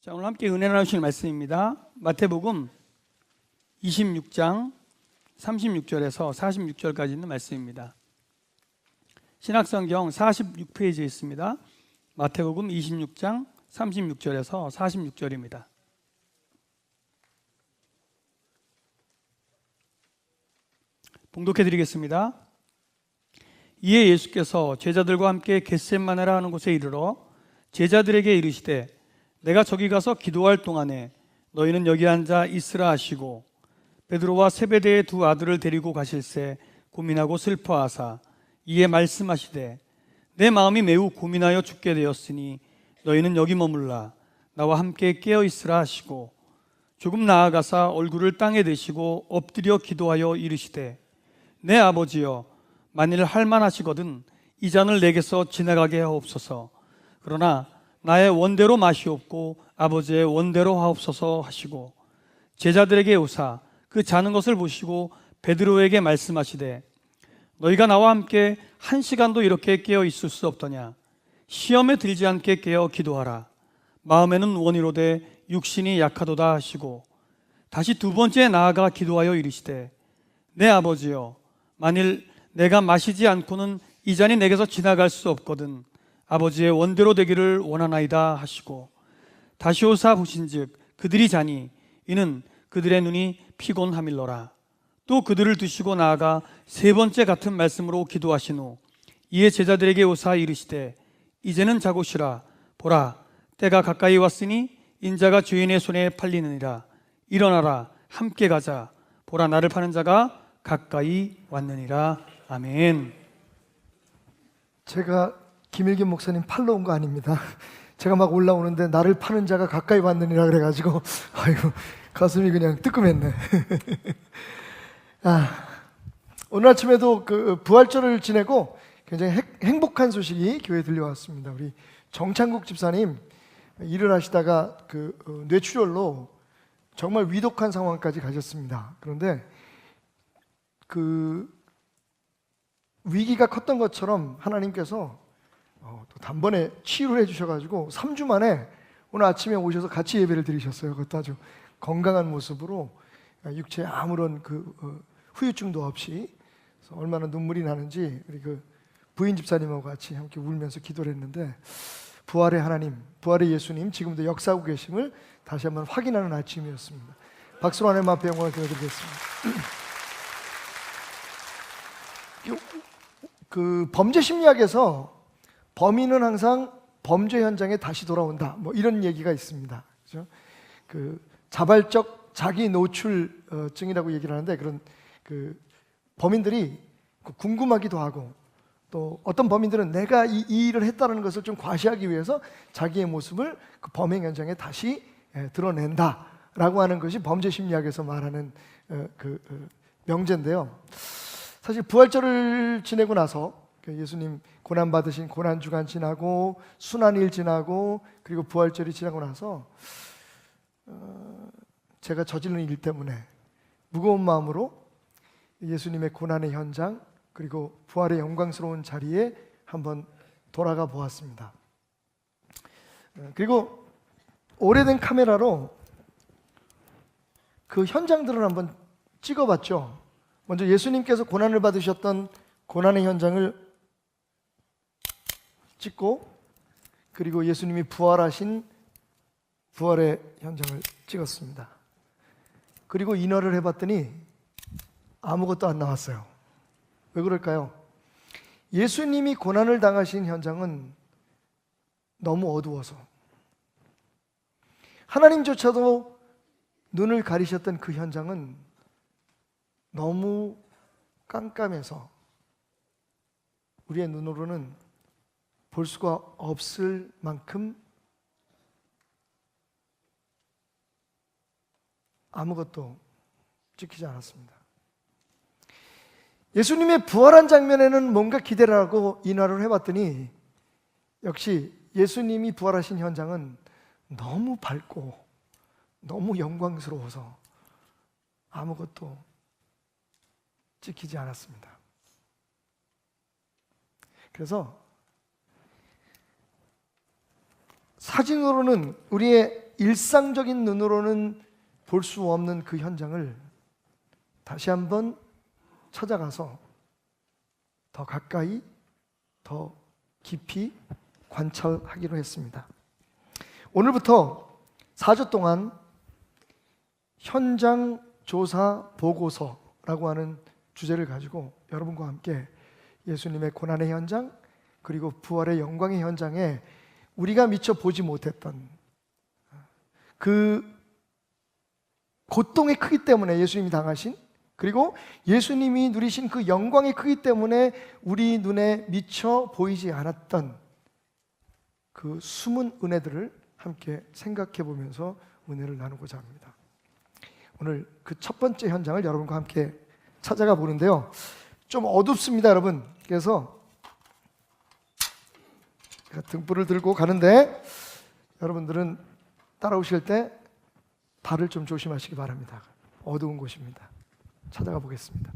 자, 오늘 함께 은혜 나누실 말씀입니다. 마태복음 26장 36절에서 46절까지 있는 말씀입니다. 신약성경 46페이지에 있습니다. 마태복음 26장 36절에서 46절입니다. 봉독해 드리겠습니다. 이에 예수께서 제자들과 함께 겟셋마네라 하는 곳에 이르러 제자들에게 이르시되 내가 저기 가서 기도할 동안에 너희는 여기 앉아 있으라 하시고 베드로와 세베대의 두 아들을 데리고 가실새 고민하고 슬퍼하사 이에 말씀하시되 내 마음이 매우 고민하여 죽게 되었으니 너희는 여기 머물라 나와 함께 깨어 있으라 하시고 조금 나아가사 얼굴을 땅에 대시고 엎드려 기도하여 이르시되 내 아버지여 만일 할만하시거든 이 잔을 내게서 지나가게 하옵소서. 그러나 나의 원대로 마시옵고 아버지의 원대로 하옵소서 하시고 제자들에게 오사 그 자는 것을 보시고 베드로에게 말씀하시되 너희가 나와 함께 1시간도 이렇게 깨어 있을 수 없더냐. 시험에 들지 않게 깨어 기도하라. 마음에는 원이로되 육신이 약하도다 하시고 다시 두 번째 나아가 기도하여 이르시되 내 아버지여 만일 내가 마시지 않고는 이 잔이 내게서 지나갈 수 없거든 아버지의 원대로 되기를 원하나이다 하시고 다시 오사 보신즉 그들이 자니 이는 그들의 눈이 피곤함일러라. 또 그들을 두시고 나아가 세 번째 같은 말씀으로 기도하신 후 이에 제자들에게 오사 이르시되 이제는 자고 쉬라. 보라 때가 가까이 왔으니 인자가 주인의 손에 팔리느니라. 일어나라 함께 가자. 보라 나를 파는 자가 가까이 왔느니라. 아멘. 제가 김일균 목사님 팔러 온 거 아닙니다. 제가 막 올라오는데 나를 파는 자가 가까이 왔느니라 그래가지고 아이고 가슴이 그냥 뜨끔했네. 오늘 아침에도 그 부활절을 지내고 굉장히 행복한 소식이 교회에 들려왔습니다. 우리 정창국 집사님 일을 하시다가 뇌출혈로 정말 위독한 상황까지 가셨습니다. 그런데 그 위기가 컸던 것처럼 하나님께서 또 단번에 치유를 해주셔가지고 3주 만에 오늘 아침에 오셔서 같이 예배를 드리셨어요. 그것도 아주 건강한 모습으로 육체에 아무런 후유증도 없이. 그래서 얼마나 눈물이 나는지 우리 그 부인 집사님하고 같이 함께 울면서 기도를 했는데 부활의 하나님, 부활의 예수님 지금도 역사하고 계심을 다시 한번 확인하는 아침이었습니다. 박수로 하나님 앞에 영광을 드려드리겠습니다. 그 범죄 심리학에서 범인은 항상 범죄 현장에 다시 돌아온다. 뭐 이런 얘기가 있습니다. 그렇죠? 그 자발적 자기 노출증이라고 얘기를 하는데 그런 그 범인들이 궁금하기도 하고 또 어떤 범인들은 내가 이 일을 했다는 것을 좀 과시하기 위해서 자기의 모습을 그 범행 현장에 다시 드러낸다라고 하는 것이 범죄 심리학에서 말하는 명제인데요. 사실 부활절을 지내고 나서 예수님 고난받으신 고난주간 지나고 순환일 지나고 그리고 부활절이 지나고 나서 제가 저지른 일 때문에 무거운 마음으로 예수님의 고난의 현장 그리고 부활의 영광스러운 자리에 한번 돌아가 보았습니다. 그리고 오래된 카메라로 그 현장들을 한번 찍어봤죠. 먼저 예수님께서 고난을 받으셨던 고난의 현장을 찍고 그리고 예수님이 부활하신 부활의 현장을 찍었습니다. 그리고 인화를 해봤더니 아무것도 안 나왔어요. 왜 그럴까요? 예수님이 고난을 당하신 현장은 너무 어두워서 하나님조차도 눈을 가리셨던 그 현장은 너무 깜깜해서 우리의 눈으로는 볼 수가 없을 만큼 아무것도 찍히지 않았습니다. 예수님의 부활한 장면에는 뭔가 기대를 하고 인화를 해봤더니 역시 예수님이 부활하신 현장은 너무 밝고 너무 영광스러워서 아무것도 찍히지 않았습니다. 그래서 사진으로는 우리의 일상적인 눈으로는 볼 수 없는 그 현장을 다시 한번 찾아가서 더 가까이, 더 깊이 관찰하기로 했습니다. 오늘부터 4주 동안 현장 조사 보고서라고 하는 주제를 가지고 여러분과 함께 예수님의 고난의 현장, 그리고 부활의 영광의 현장에 우리가 미처 보지 못했던 그 고통의 크기 때문에 예수님이 당하신, 그리고 예수님이 누리신 그 영광의 크기 때문에 우리 눈에 미처 보이지 않았던 그 숨은 은혜들을 함께 생각해 보면서 은혜를 나누고자 합니다. 오늘 그 첫 번째 현장을 여러분과 함께 찾아가 보는데요, 좀 어둡습니다, 여러분. 그래서 제가 등불을 들고 가는데 여러분들은 따라오실 때 발을 좀 조심하시기 바랍니다. 어두운 곳입니다. 찾아가 보겠습니다.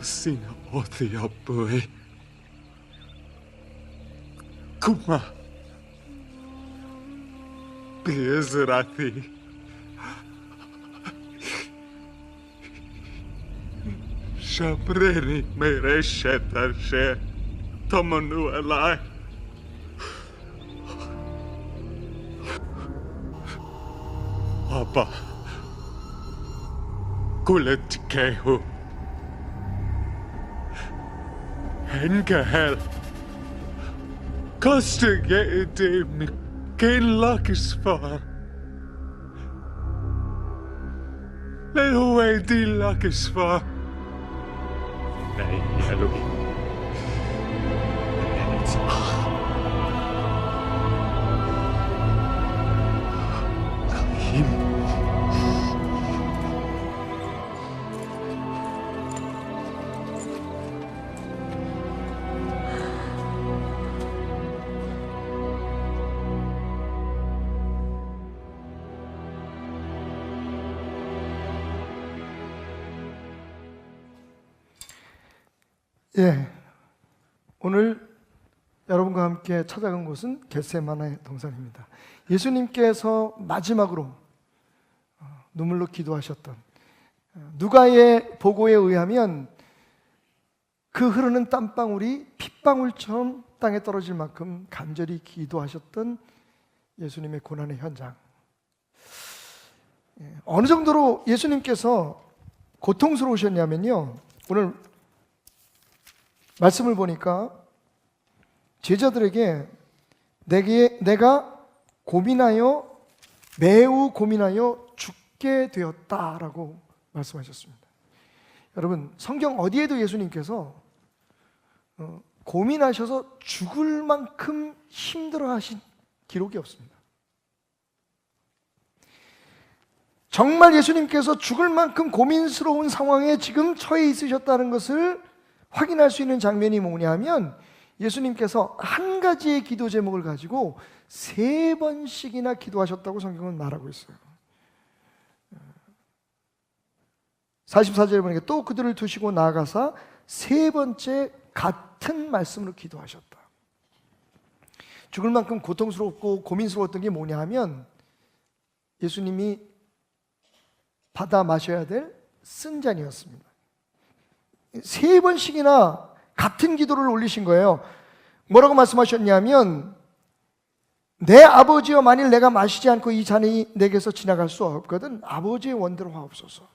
Sinä otia pui. Kuma. Piesrati. Shapreni mereshetarse. Tomonu elai. Apa. Kulet kehu. Enkehel. Kastigeetim geen lakisvaar. Lehu ei die lakisvaar. Nee, Elohi. Him. 예, 오늘 여러분과 함께 찾아간 곳은 겟세마네 동산입니다. 예수님께서 마지막으로 눈물로 기도하셨던, 누가의 보고에 의하면 그 흐르는 땀방울이 핏방울처럼 땅에 떨어질 만큼 간절히 기도하셨던 예수님의 고난의 현장. 어느 정도로 예수님께서 고통스러우셨냐면요, 오늘 말씀을 보니까 제자들에게 내가 고민하여, 매우 고민하여 죽게 되었다라고 말씀하셨습니다. 여러분, 성경 어디에도 예수님께서 고민하셔서 죽을 만큼 힘들어하신 기록이 없습니다. 정말 예수님께서 죽을 만큼 고민스러운 상황에 지금 처해 있으셨다는 것을 확인할 수 있는 장면이 뭐냐면, 예수님께서 한 가지의 기도 제목을 가지고 3번씩이나 기도하셨다고 성경은 말하고 있어요. 44절에 보니까 또 그들을 두시고 나아가사 3번째 같은 말씀으로 기도하셨다. 죽을 만큼 고통스럽고 고민스러웠던 게 뭐냐 하면, 예수님이 받아 마셔야 될 쓴잔이었습니다. 3번씩이나 같은 기도를 올리신 거예요. 뭐라고 말씀하셨냐면, 내 아버지여, 만일 내가 마시지 않고 이 잔이 내게서 지나갈 수 없거든 아버지의 원대로 하옵소서.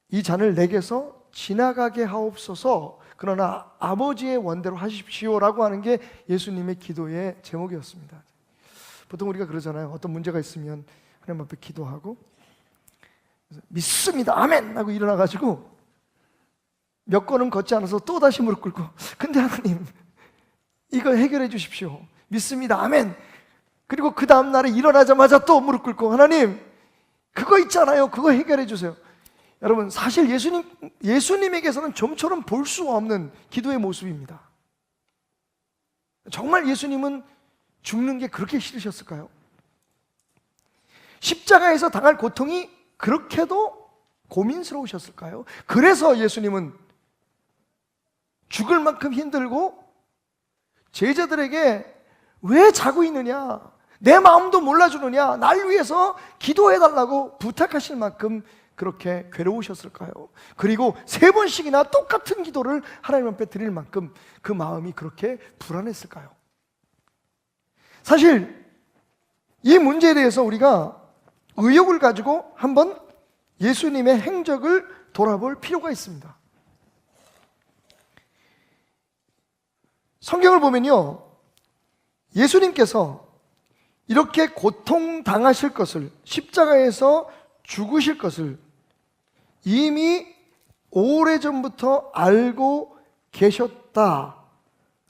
이 잔을 내게서 지나가게 하옵소서. 그러나 아버지의 원대로 하십시오라고 하는 게 예수님의 기도의 제목이었습니다. 보통 우리가 그러잖아요. 어떤 문제가 있으면 하나님 앞에 기도하고 믿습니다 아멘 하고 일어나가지고 몇 걸음 걷지 않아서 또 다시 무릎 꿇고, 근데 하나님 이거 해결해 주십시오, 믿습니다 아멘. 그리고 그 다음 날에 일어나자마자 또 무릎 꿇고, 하나님 그거 있잖아요, 그거 해결해 주세요. 여러분, 사실 예수님에게서는 좀처럼 볼 수 없는 기도의 모습입니다. 정말 예수님은 죽는 게 그렇게 싫으셨을까요? 십자가에서 당할 고통이 그렇게도 고민스러우셨을까요? 그래서 예수님은 죽을 만큼 힘들고 제자들에게 왜 자고 있느냐, 내 마음도 몰라주느냐, 날 위해서 기도해달라고 부탁하실 만큼 그렇게 괴로우셨을까요? 그리고 3번씩이나 똑같은 기도를 하나님 앞에 드릴 만큼 그 마음이 그렇게 불안했을까요? 사실 이 문제에 대해서 우리가 의욕을 가지고 한번 예수님의 행적을 돌아볼 필요가 있습니다. 성경을 보면요, 예수님께서 이렇게 고통당하실 것을, 십자가에서 죽으실 것을 이미 오래전부터 알고 계셨다라고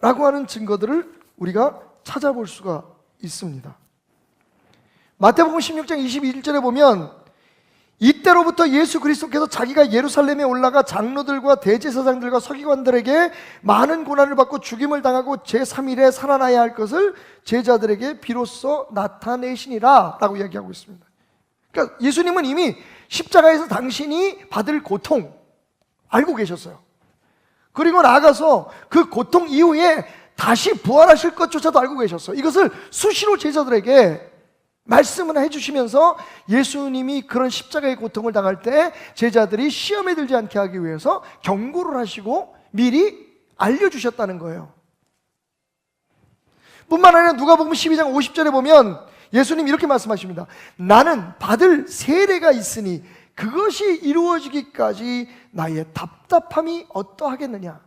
하는 증거들을 우리가 찾아볼 수가 있습니다. 마태복음 16장 21절에 보면, 이때로부터 예수 그리스도께서 자기가 예루살렘에 올라가 장로들과 대제사장들과 서기관들에게 많은 고난을 받고 죽임을 당하고 제3일에 살아나야 할 것을 제자들에게 비로소 나타내시니라 라고 이야기하고 있습니다. 그러니까 예수님은 이미 십자가에서 당신이 받을 고통 알고 계셨어요. 그리고 나아가서 그 고통 이후에 다시 부활하실 것조차도 알고 계셨어요. 이것을 수시로 제자들에게 말씀을 해주시면서 예수님이 그런 십자가의 고통을 당할 때 제자들이 시험에 들지 않게 하기 위해서 경고를 하시고 미리 알려주셨다는 거예요. 뿐만 아니라 누가복음 12장 50절에 보면 예수님 이렇게 말씀하십니다. 나는 받을 세례가 있으니 그것이 이루어지기까지 나의 답답함이 어떠하겠느냐.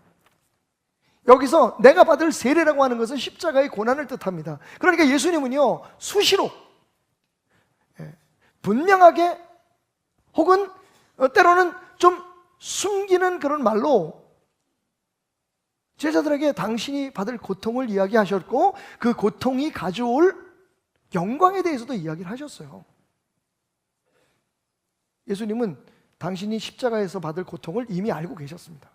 여기서 내가 받을 세례라고 하는 것은 십자가의 고난을 뜻합니다. 그러니까 예수님은요, 수시로 분명하게 혹은 때로는 좀 숨기는 그런 말로 제자들에게 당신이 받을 고통을 이야기하셨고, 그 고통이 가져올 영광에 대해서도 이야기를 하셨어요. 예수님은 당신이 십자가에서 받을 고통을 이미 알고 계셨습니다.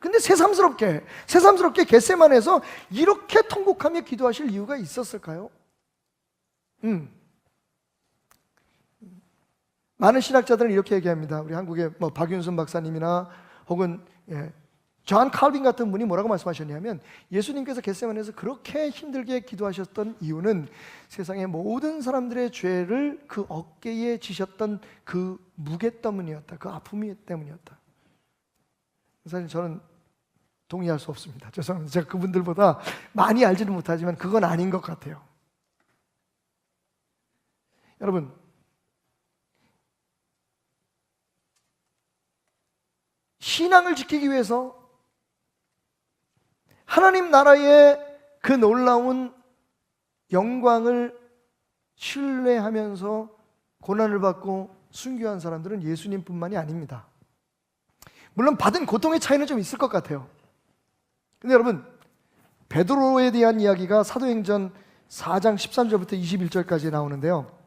근데 새삼스럽게 겟세마네에서 이렇게 통곡하며 기도하실 이유가 있었을까요? 많은 신학자들은 이렇게 얘기합니다. 우리 한국의 박윤선 박사님이나 혹은 존 칼빈 같은 분이 뭐라고 말씀하셨냐면, 예수님께서 겟세마네에서 그렇게 힘들게 기도하셨던 이유는 세상의 모든 사람들의 죄를 그 어깨에 지셨던 그 무게 때문이었다, 그 아픔 때문이었다. 사실 저는 동의할 수 없습니다. 죄송합니다. 제가 그분들보다 많이 알지는 못하지만 그건 아닌 것 같아요. 여러분, 신앙을 지키기 위해서 하나님 나라의 그 놀라운 영광을 신뢰하면서 고난을 받고 순교한 사람들은 예수님뿐만이 아닙니다. 물론 받은 고통의 차이는 좀 있을 것 같아요. 근데 여러분, 베드로에 대한 이야기가 사도행전 4장 13절부터 21절까지 나오는데요,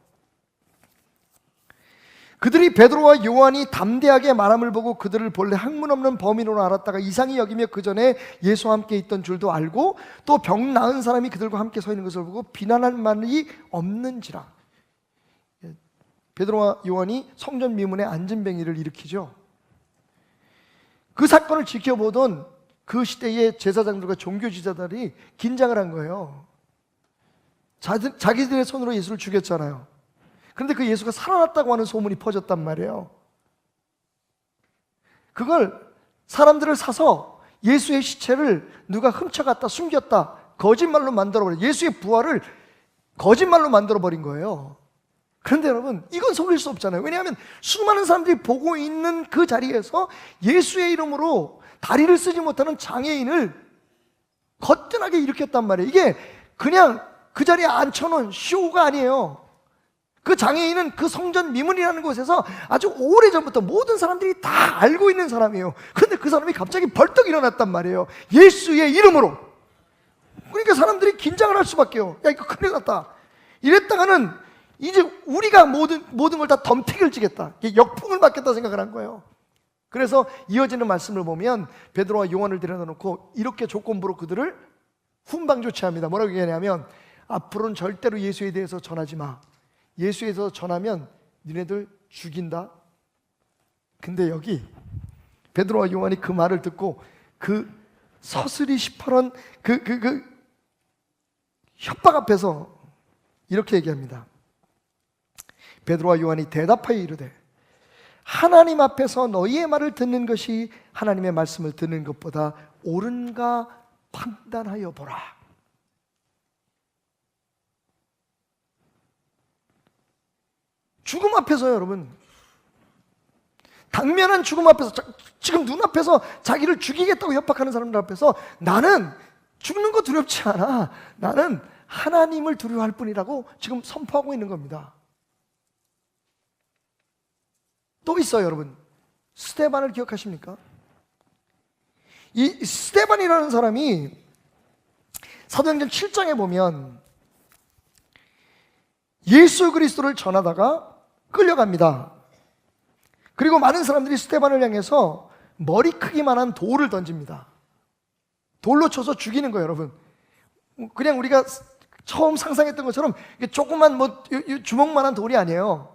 그들이 베드로와 요한이 담대하게 말함을 보고 그들을 본래 학문 없는 범인으로 알았다가 이상히 여기며 그 전에 예수와 함께 있던 줄도 알고, 또 병 나은 사람이 그들과 함께 서 있는 것을 보고 비난할 말이 없는지라. 베드로와 요한이 성전 미문에 안진뱅이를 일으키죠. 그 사건을 지켜보던 그 시대의 제사장들과 종교지자들이 긴장을 한 거예요. 자기들의 손으로 예수를 죽였잖아요. 그런데 그 예수가 살아났다고 하는 소문이 퍼졌단 말이에요. 그걸 사람들을 사서 예수의 시체를 누가 훔쳐갔다, 숨겼다, 거짓말로 만들어버린, 예수의 부활을 거짓말로 만들어버린 거예요. 그런데 여러분, 이건 속일 수 없잖아요. 왜냐하면 수많은 사람들이 보고 있는 그 자리에서 예수의 이름으로 다리를 쓰지 못하는 장애인을 거뜬하게 일으켰단 말이에요. 이게 그냥 그 자리에 앉혀놓은 쇼가 아니에요. 그 장애인은 그 성전 미문이라는 곳에서 아주 오래전부터 모든 사람들이 다 알고 있는 사람이에요. 근데 그 사람이 갑자기 벌떡 일어났단 말이에요. 예수의 이름으로. 그러니까 사람들이 긴장을 할 수밖에요. 야, 이거 큰일 났다. 이랬다가는 이제 우리가 모든 걸 다 덤택을 지겠다, 역풍을 맞겠다 생각을 한 거예요. 그래서 이어지는 말씀을 보면 베드로와 요한을 데려다 놓고 이렇게 조건부로 그들을 훈방 조치합니다. 뭐라고 얘기하냐면, 앞으로는 절대로 예수에 대해서 전하지 마. 예수에 대해서 전하면 니네들 죽인다. 근데 여기 베드로와 요한이 그 말을 듣고 그 서슬이 시퍼런 그 협박 앞에서 이렇게 얘기합니다. 베드로와 요한이 대답하여 이르되, 하나님 앞에서 너희의 말을 듣는 것이 하나님의 말씀을 듣는 것보다 옳은가 판단하여 보라. 죽음 앞에서요, 여러분, 당면한 죽음 앞에서, 지금 눈앞에서 자기를 죽이겠다고 협박하는 사람들 앞에서 나는 죽는 거 두렵지 않아, 나는 하나님을 두려워할 뿐이라고 지금 선포하고 있는 겁니다. 또 있어요, 여러분. 스데반을 기억하십니까? 이 스데반이라는 사람이 사도행전 7장에 보면 예수 그리스도를 전하다가 끌려갑니다. 그리고 많은 사람들이 스데반을 향해서 머리 크기만한 돌을 던집니다. 돌로 쳐서 죽이는 거예요, 여러분. 그냥 우리가 처음 상상했던 것처럼 조그만 주먹만한 돌이 아니에요.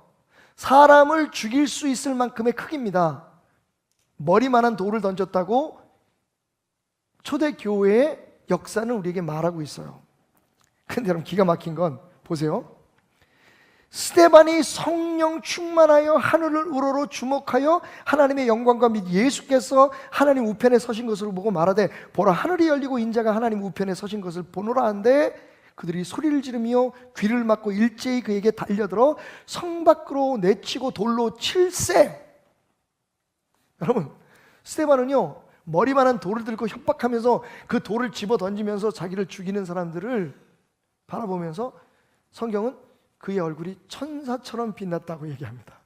사람을 죽일 수 있을 만큼의 크기입니다. 머리만한 돌을 던졌다고 초대교회의 역사는 우리에게 말하고 있어요. 근데 여러분, 기가 막힌 건 보세요. 스데반이 성령 충만하여 하늘을 우러러 주목하여 하나님의 영광과 및 예수께서 하나님 우편에 서신 것을 보고 말하되, 보라, 하늘이 열리고 인자가 하나님 우편에 서신 것을 보노라 한데, 그들이 소리를 지르며 귀를 막고 일제히 그에게 달려들어 성 밖으로 내치고 돌로 칠세. 여러분, 스데반은요, 머리만한 돌을 들고 협박하면서 그 돌을 집어 던지면서 자기를 죽이는 사람들을 바라보면서 성경은 그의 얼굴이 천사처럼 빛났다고 얘기합니다.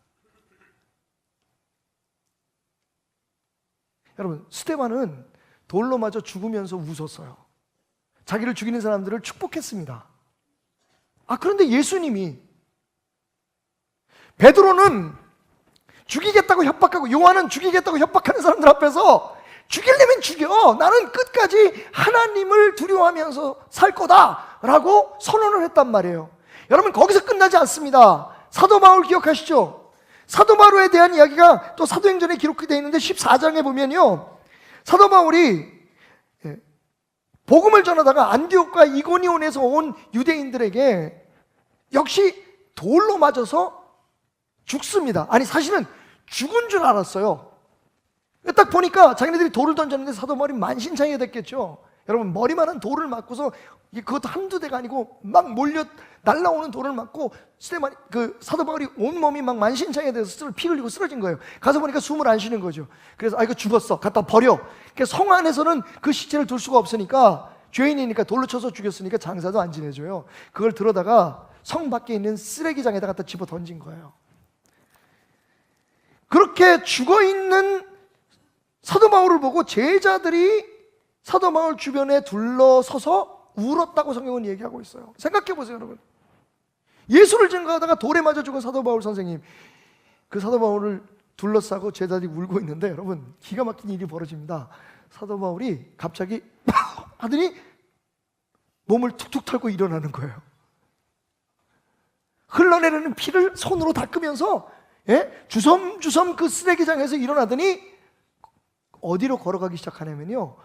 여러분, 스데반은 돌로 맞아 죽으면서 웃었어요. 자기를 죽이는 사람들을 축복했습니다. 그런데 예수님이, 베드로는 죽이겠다고 협박하고 요한은 죽이겠다고 협박하는 사람들 앞에서 죽이려면 죽여, 나는 끝까지 하나님을 두려워하면서 살 거다라고 선언을 했단 말이에요. 여러분, 거기서 끝나지 않습니다. 사도 바울 기억하시죠? 사도 바울에 대한 이야기가 또 사도행전에 기록되어 있는데 14장에 보면요, 사도 바울이 복음을 전하다가 안디옥과 이고니온에서 온 유대인들에게 역시 돌로 맞아서 죽습니다. 아니, 사실은 죽은 줄 알았어요. 딱 보니까 자기네들이 돌을 던졌는데 사도 바울이 만신창이가 됐겠죠. 여러분, 머리만한 돌을 맞고서, 그것도 한두 대가 아니고 막 몰려 날라오는 돌을 맞고 사도 바울이 온몸이 막 만신창이가 돼서 피 흘리고 쓰러진 거예요. 가서 보니까 숨을 안 쉬는 거죠. 그래서 이거 죽었어, 갖다 버려. 그러니까 성 안에서는 그 시체를 둘 수가 없으니까, 죄인이니까 돌로 쳐서 죽였으니까 장사도 안 지내줘요. 그걸 들어다가 성 밖에 있는 쓰레기장에다 갖다 집어 던진 거예요. 그렇게 죽어있는 사도 바울을 보고 제자들이 사도 바울 주변에 둘러서서 울었다고 성경은 얘기하고 있어요. 생각해 보세요, 여러분. 예수를 증거하다가 돌에 맞아 죽은 사도 바울 선생님, 그 사도 바울을 둘러싸고 제자들이 울고 있는데, 여러분, 기가 막힌 일이 벌어집니다. 사도 바울이 갑자기 하더니 몸을 툭툭 털고 일어나는 거예요. 흘러내리는 피를 손으로 닦으면서 주섬주섬 그 쓰레기장에서 일어나더니 어디로 걸어가기 시작하냐면요,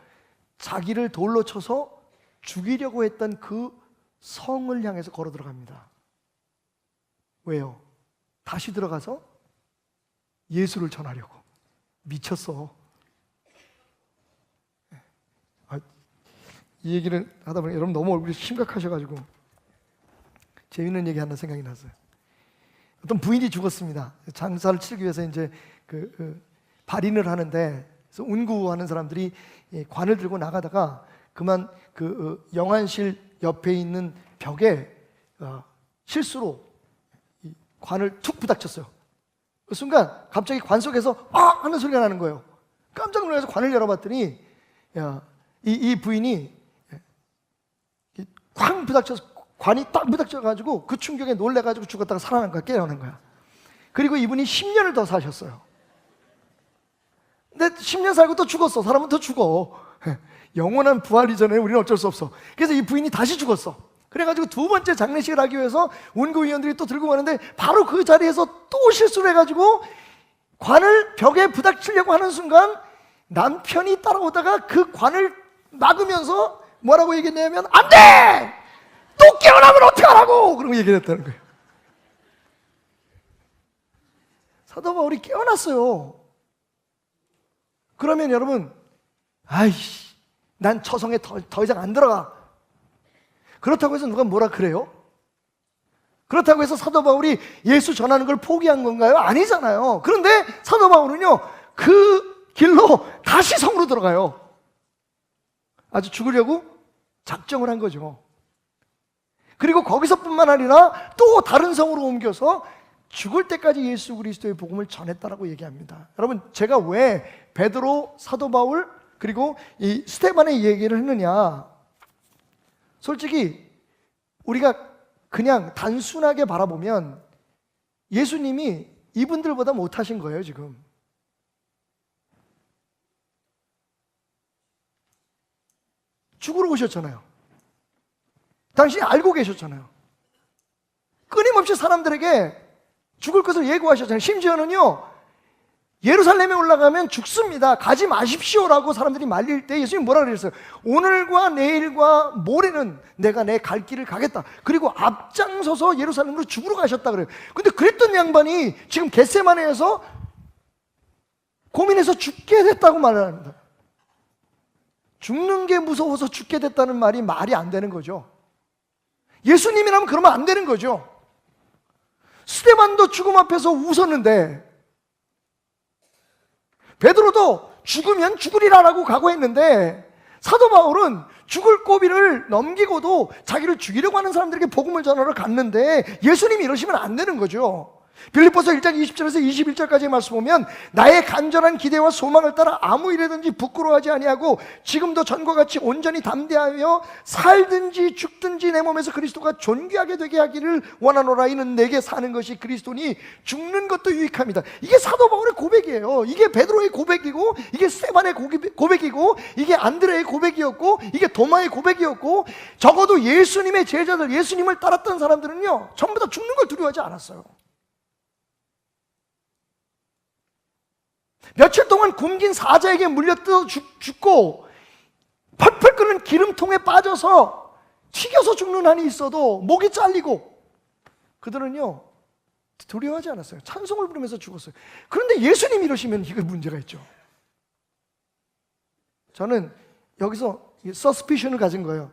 자기를 돌로 쳐서 죽이려고 했던 그 성을 향해서 걸어 들어갑니다. 왜요? 다시 들어가서 예수를 전하려고. 미쳤어. 이 얘기를 하다 보니 여러분 너무 얼굴이 심각하셔가지고 재밌는 얘기 하나 생각이 났어요. 어떤 부인이 죽었습니다. 장사를 치르기 위해서 이제 발인을 하는데, 그래서 운구하는 사람들이 관을 들고 나가다가 그만 영안실 옆에 있는 벽에 실수로 이 관을 툭 부닥쳤어요. 그 순간 갑자기 관 속에서 아! 하는 소리가 나는 거예요. 깜짝 놀라서 관을 열어봤더니 이 부인이 쾅 부닥쳐서 관이 딱 부닥쳐가지고 그 충격에 놀래가지고 죽었다가 살아난 거야. 깨어난 거야. 그리고 이분이 10년을 더 사셨어요. 근데 10년 살고 또 죽었어. 사람은 또 죽어. 영원한 부활 이전에 우리는 어쩔 수 없어. 그래서 이 부인이 다시 죽었어. 그래가지고 두 번째 장례식을 하기 위해서 운구위원들이 또 들고 가는데 바로 그 자리에서 또 실수를 해가지고 관을 벽에 부닥치려고 하는 순간 남편이 따라오다가 그 관을 막으면서 뭐라고 얘기했냐면 안 돼! 또 깨어나면 어떡하라고! 그러고 얘기를 했다는 거예요. 사도 바울이 깨어났어요. 그러면 여러분, 아이씨, 난 처성에 더 이상 안 들어가. 그렇다고 해서 누가 뭐라 그래요? 그렇다고 해서 사도 바울이 예수 전하는 걸 포기한 건가요? 아니잖아요. 그런데 사도 바울은요, 그 길로 다시 성으로 들어가요. 아주 죽으려고 작정을 한 거죠. 그리고 거기서뿐만 아니라 또 다른 성으로 옮겨서 죽을 때까지 예수 그리스도의 복음을 전했다라고 얘기합니다. 여러분, 제가 왜 베드로, 사도 바울, 그리고 이 스데반의 얘기를 했느냐? 솔직히 우리가 그냥 단순하게 바라보면 예수님이 이분들보다 못하신 거예요, 지금. 죽으러 오셨잖아요. 당신이 알고 계셨잖아요. 끊임없이 사람들에게 죽을 것을 예고하셨잖아요. 심지어는요, 예루살렘에 올라가면 죽습니다. 가지 마십시오라고 사람들이 말릴 때 예수님이 뭐라 그랬어요? 오늘과 내일과 모레는 내가 내 갈 길을 가겠다. 그리고 앞장서서 예루살렘으로 죽으러 가셨다 그래요. 근데 그랬던 양반이 지금 겟세마네에서 고민해서 죽게 됐다고 말을 합니다. 죽는 게 무서워서 죽게 됐다는 말이 안 되는 거죠. 예수님이라면 그러면 안 되는 거죠. 스데반도 죽음 앞에서 웃었는데, 베드로도 죽으면 죽으리라라고 각오했는데, 사도 바울은 죽을 고비를 넘기고도 자기를 죽이려고 하는 사람들에게 복음을 전하러 갔는데 예수님이 이러시면 안 되는 거죠. 빌립보서 1장 20절에서 21절까지의 말씀 보면 나의 간절한 기대와 소망을 따라 아무 일에든지 부끄러워하지 아니하고 지금도 전과 같이 온전히 담대하여 살든지 죽든지 내 몸에서 그리스도가 존귀하게 되게 하기를 원하노라. 이는 내게 사는 것이 그리스도니 죽는 것도 유익합니다. 이게 사도 바울의 고백이에요. 이게 베드로의 고백이고, 이게 스데반의 고백이고, 이게 안드레의 고백이었고, 이게 도마의 고백이었고, 적어도 예수님의 제자들, 예수님을 따랐던 사람들은요 전부 다 죽는 걸 두려워하지 않았어요. 며칠 동안 굶긴 사자에게 물려뜯어 죽고 펄펄 끓는 기름통에 빠져서 튀겨서 죽는 한이 있어도 목이 잘리고 그들은요 두려워하지 않았어요. 찬송을 부르면서 죽었어요. 그런데 예수님이 이러시면 이거 문제가 있죠. 저는 여기서 서스피션을 가진 거예요.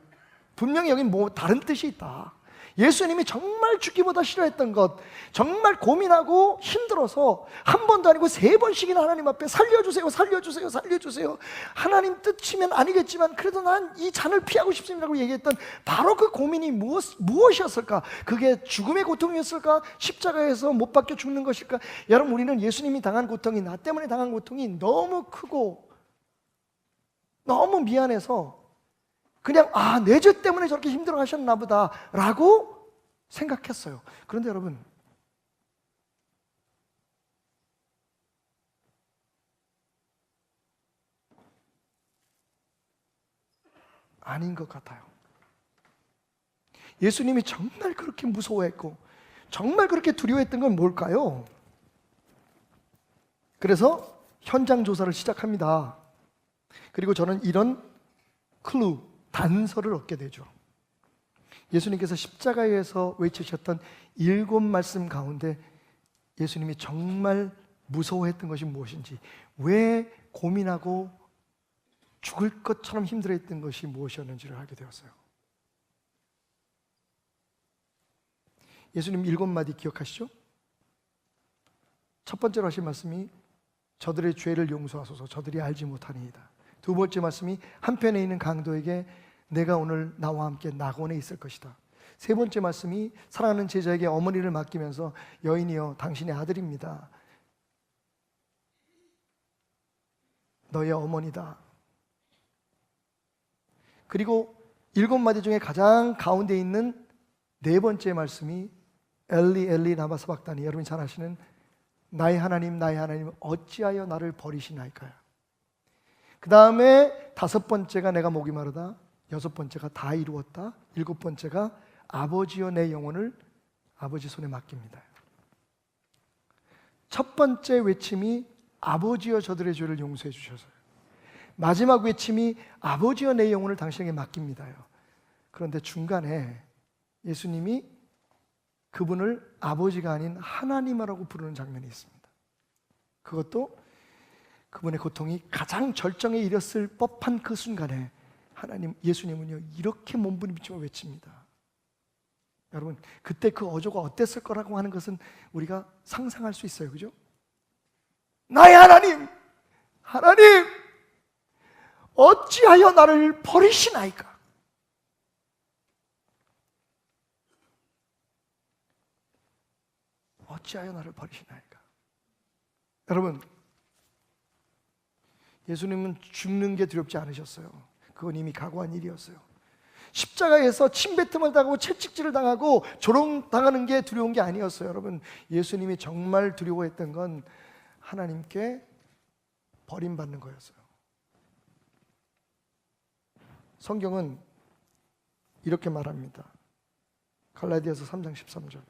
분명히 여기 뭐 다른 뜻이 있다. 예수님이 정말 죽기보다 싫어했던 것, 정말 고민하고 힘들어서 한 번도 아니고 3번씩이나 하나님 앞에 살려주세요, 살려주세요, 살려주세요. 하나님 뜻이면 아니겠지만 그래도 난 이 잔을 피하고 싶습니다라고 얘기했던 바로 그 고민이 무엇이었을까? 그게 죽음의 고통이었을까? 십자가에서 못 박혀 죽는 것일까? 여러분, 우리는 예수님이 당한 고통이, 나 때문에 당한 고통이 너무 크고 너무 미안해서 그냥 내 죄 때문에 저렇게 힘들어 하셨나 보다 라고 생각했어요. 그런데 여러분, 아닌 것 같아요. 예수님이 정말 그렇게 무서워했고 정말 그렇게 두려워했던 건 뭘까요? 그래서 현장 조사를 시작합니다. 그리고 저는 이런 클루, 단서를 얻게 되죠. 예수님께서 십자가에서 외치셨던 7말씀 가운데 예수님이 정말 무서워했던 것이 무엇인지, 왜 고민하고 죽을 것처럼 힘들어했던 것이 무엇이었는지를 알게 되었어요. 예수님 7마디 기억하시죠? 첫 번째로 하신 말씀이 저들의 죄를 용서하소서 저들이 알지 못하니이다. 두 번째 말씀이 한편에 있는 강도에게 내가 오늘 나와 함께 낙원에 있을 것이다. 세 번째 말씀이 사랑하는 제자에게 어머니를 맡기면서 여인이여 당신의 아들입니다. 너의 어머니다. 그리고 7마디 중에 가장 가운데 있는 네 번째 말씀이 엘리 엘리 라마 사박다니, 여러분이 잘 아시는 나의 하나님 어찌하여 나를 버리시나이까요. 그 다음에 5번째가 내가 목이 마르다, 6번째가 다 이루었다, 7번째가 아버지여 내 영혼을 아버지 손에 맡깁니다. 첫 번째 외침이 아버지여 저들의 죄를 용서해 주셔서요. 마지막 외침이 아버지여 내 영혼을 당신에게 맡깁니다요. 그런데 중간에 예수님이 그분을 아버지가 아닌 하나님이라고 부르는 장면이 있습니다. 그것도 그분의 고통이 가장 절정에 이르렀을 법한 그 순간에 예수님은요 이렇게 몸부림치며 외칩니다. 여러분, 그때 그 어조가 어땠을 거라고 하는 것은 우리가 상상할 수 있어요. 그죠? 나의 하나님 어찌하여 나를 버리시나이까? 어찌하여 나를 버리시나이까? 여러분, 예수님은 죽는 게 두렵지 않으셨어요. 그건 이미 각오한 일이었어요. 십자가에서 침뱉음을 당하고 채찍질을 당하고 조롱당하는 게 두려운 게 아니었어요. 여러분, 예수님이 정말 두려워했던 건 하나님께 버림받는 거였어요. 성경은 이렇게 말합니다. 갈라디아서 3장 13절.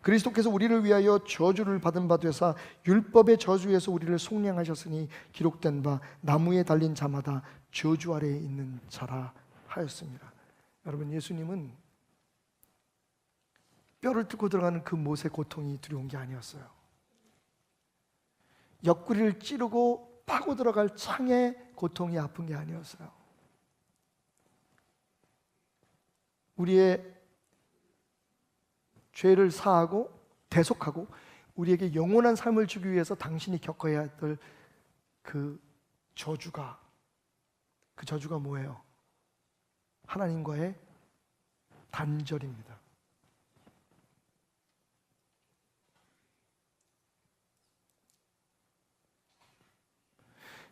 그리스도께서 우리를 위하여 저주를 받은 바 되사 율법의 저주에서 우리를 속량하셨으니 기록된 바 나무에 달린 자마다 저주 아래에 있는 자라 하였습니다. 여러분, 예수님은 뼈를 뚫고 들어가는 그 못의 고통이 두려운 게 아니었어요. 옆구리를 찌르고 파고 들어갈 창의 고통이 아픈 게 아니었어요. 우리의 죄를 사하고 대속하고 우리에게 영원한 삶을 주기 위해서 당신이 겪어야 할 그 저주가, 그 저주가 뭐예요? 하나님과의 단절입니다.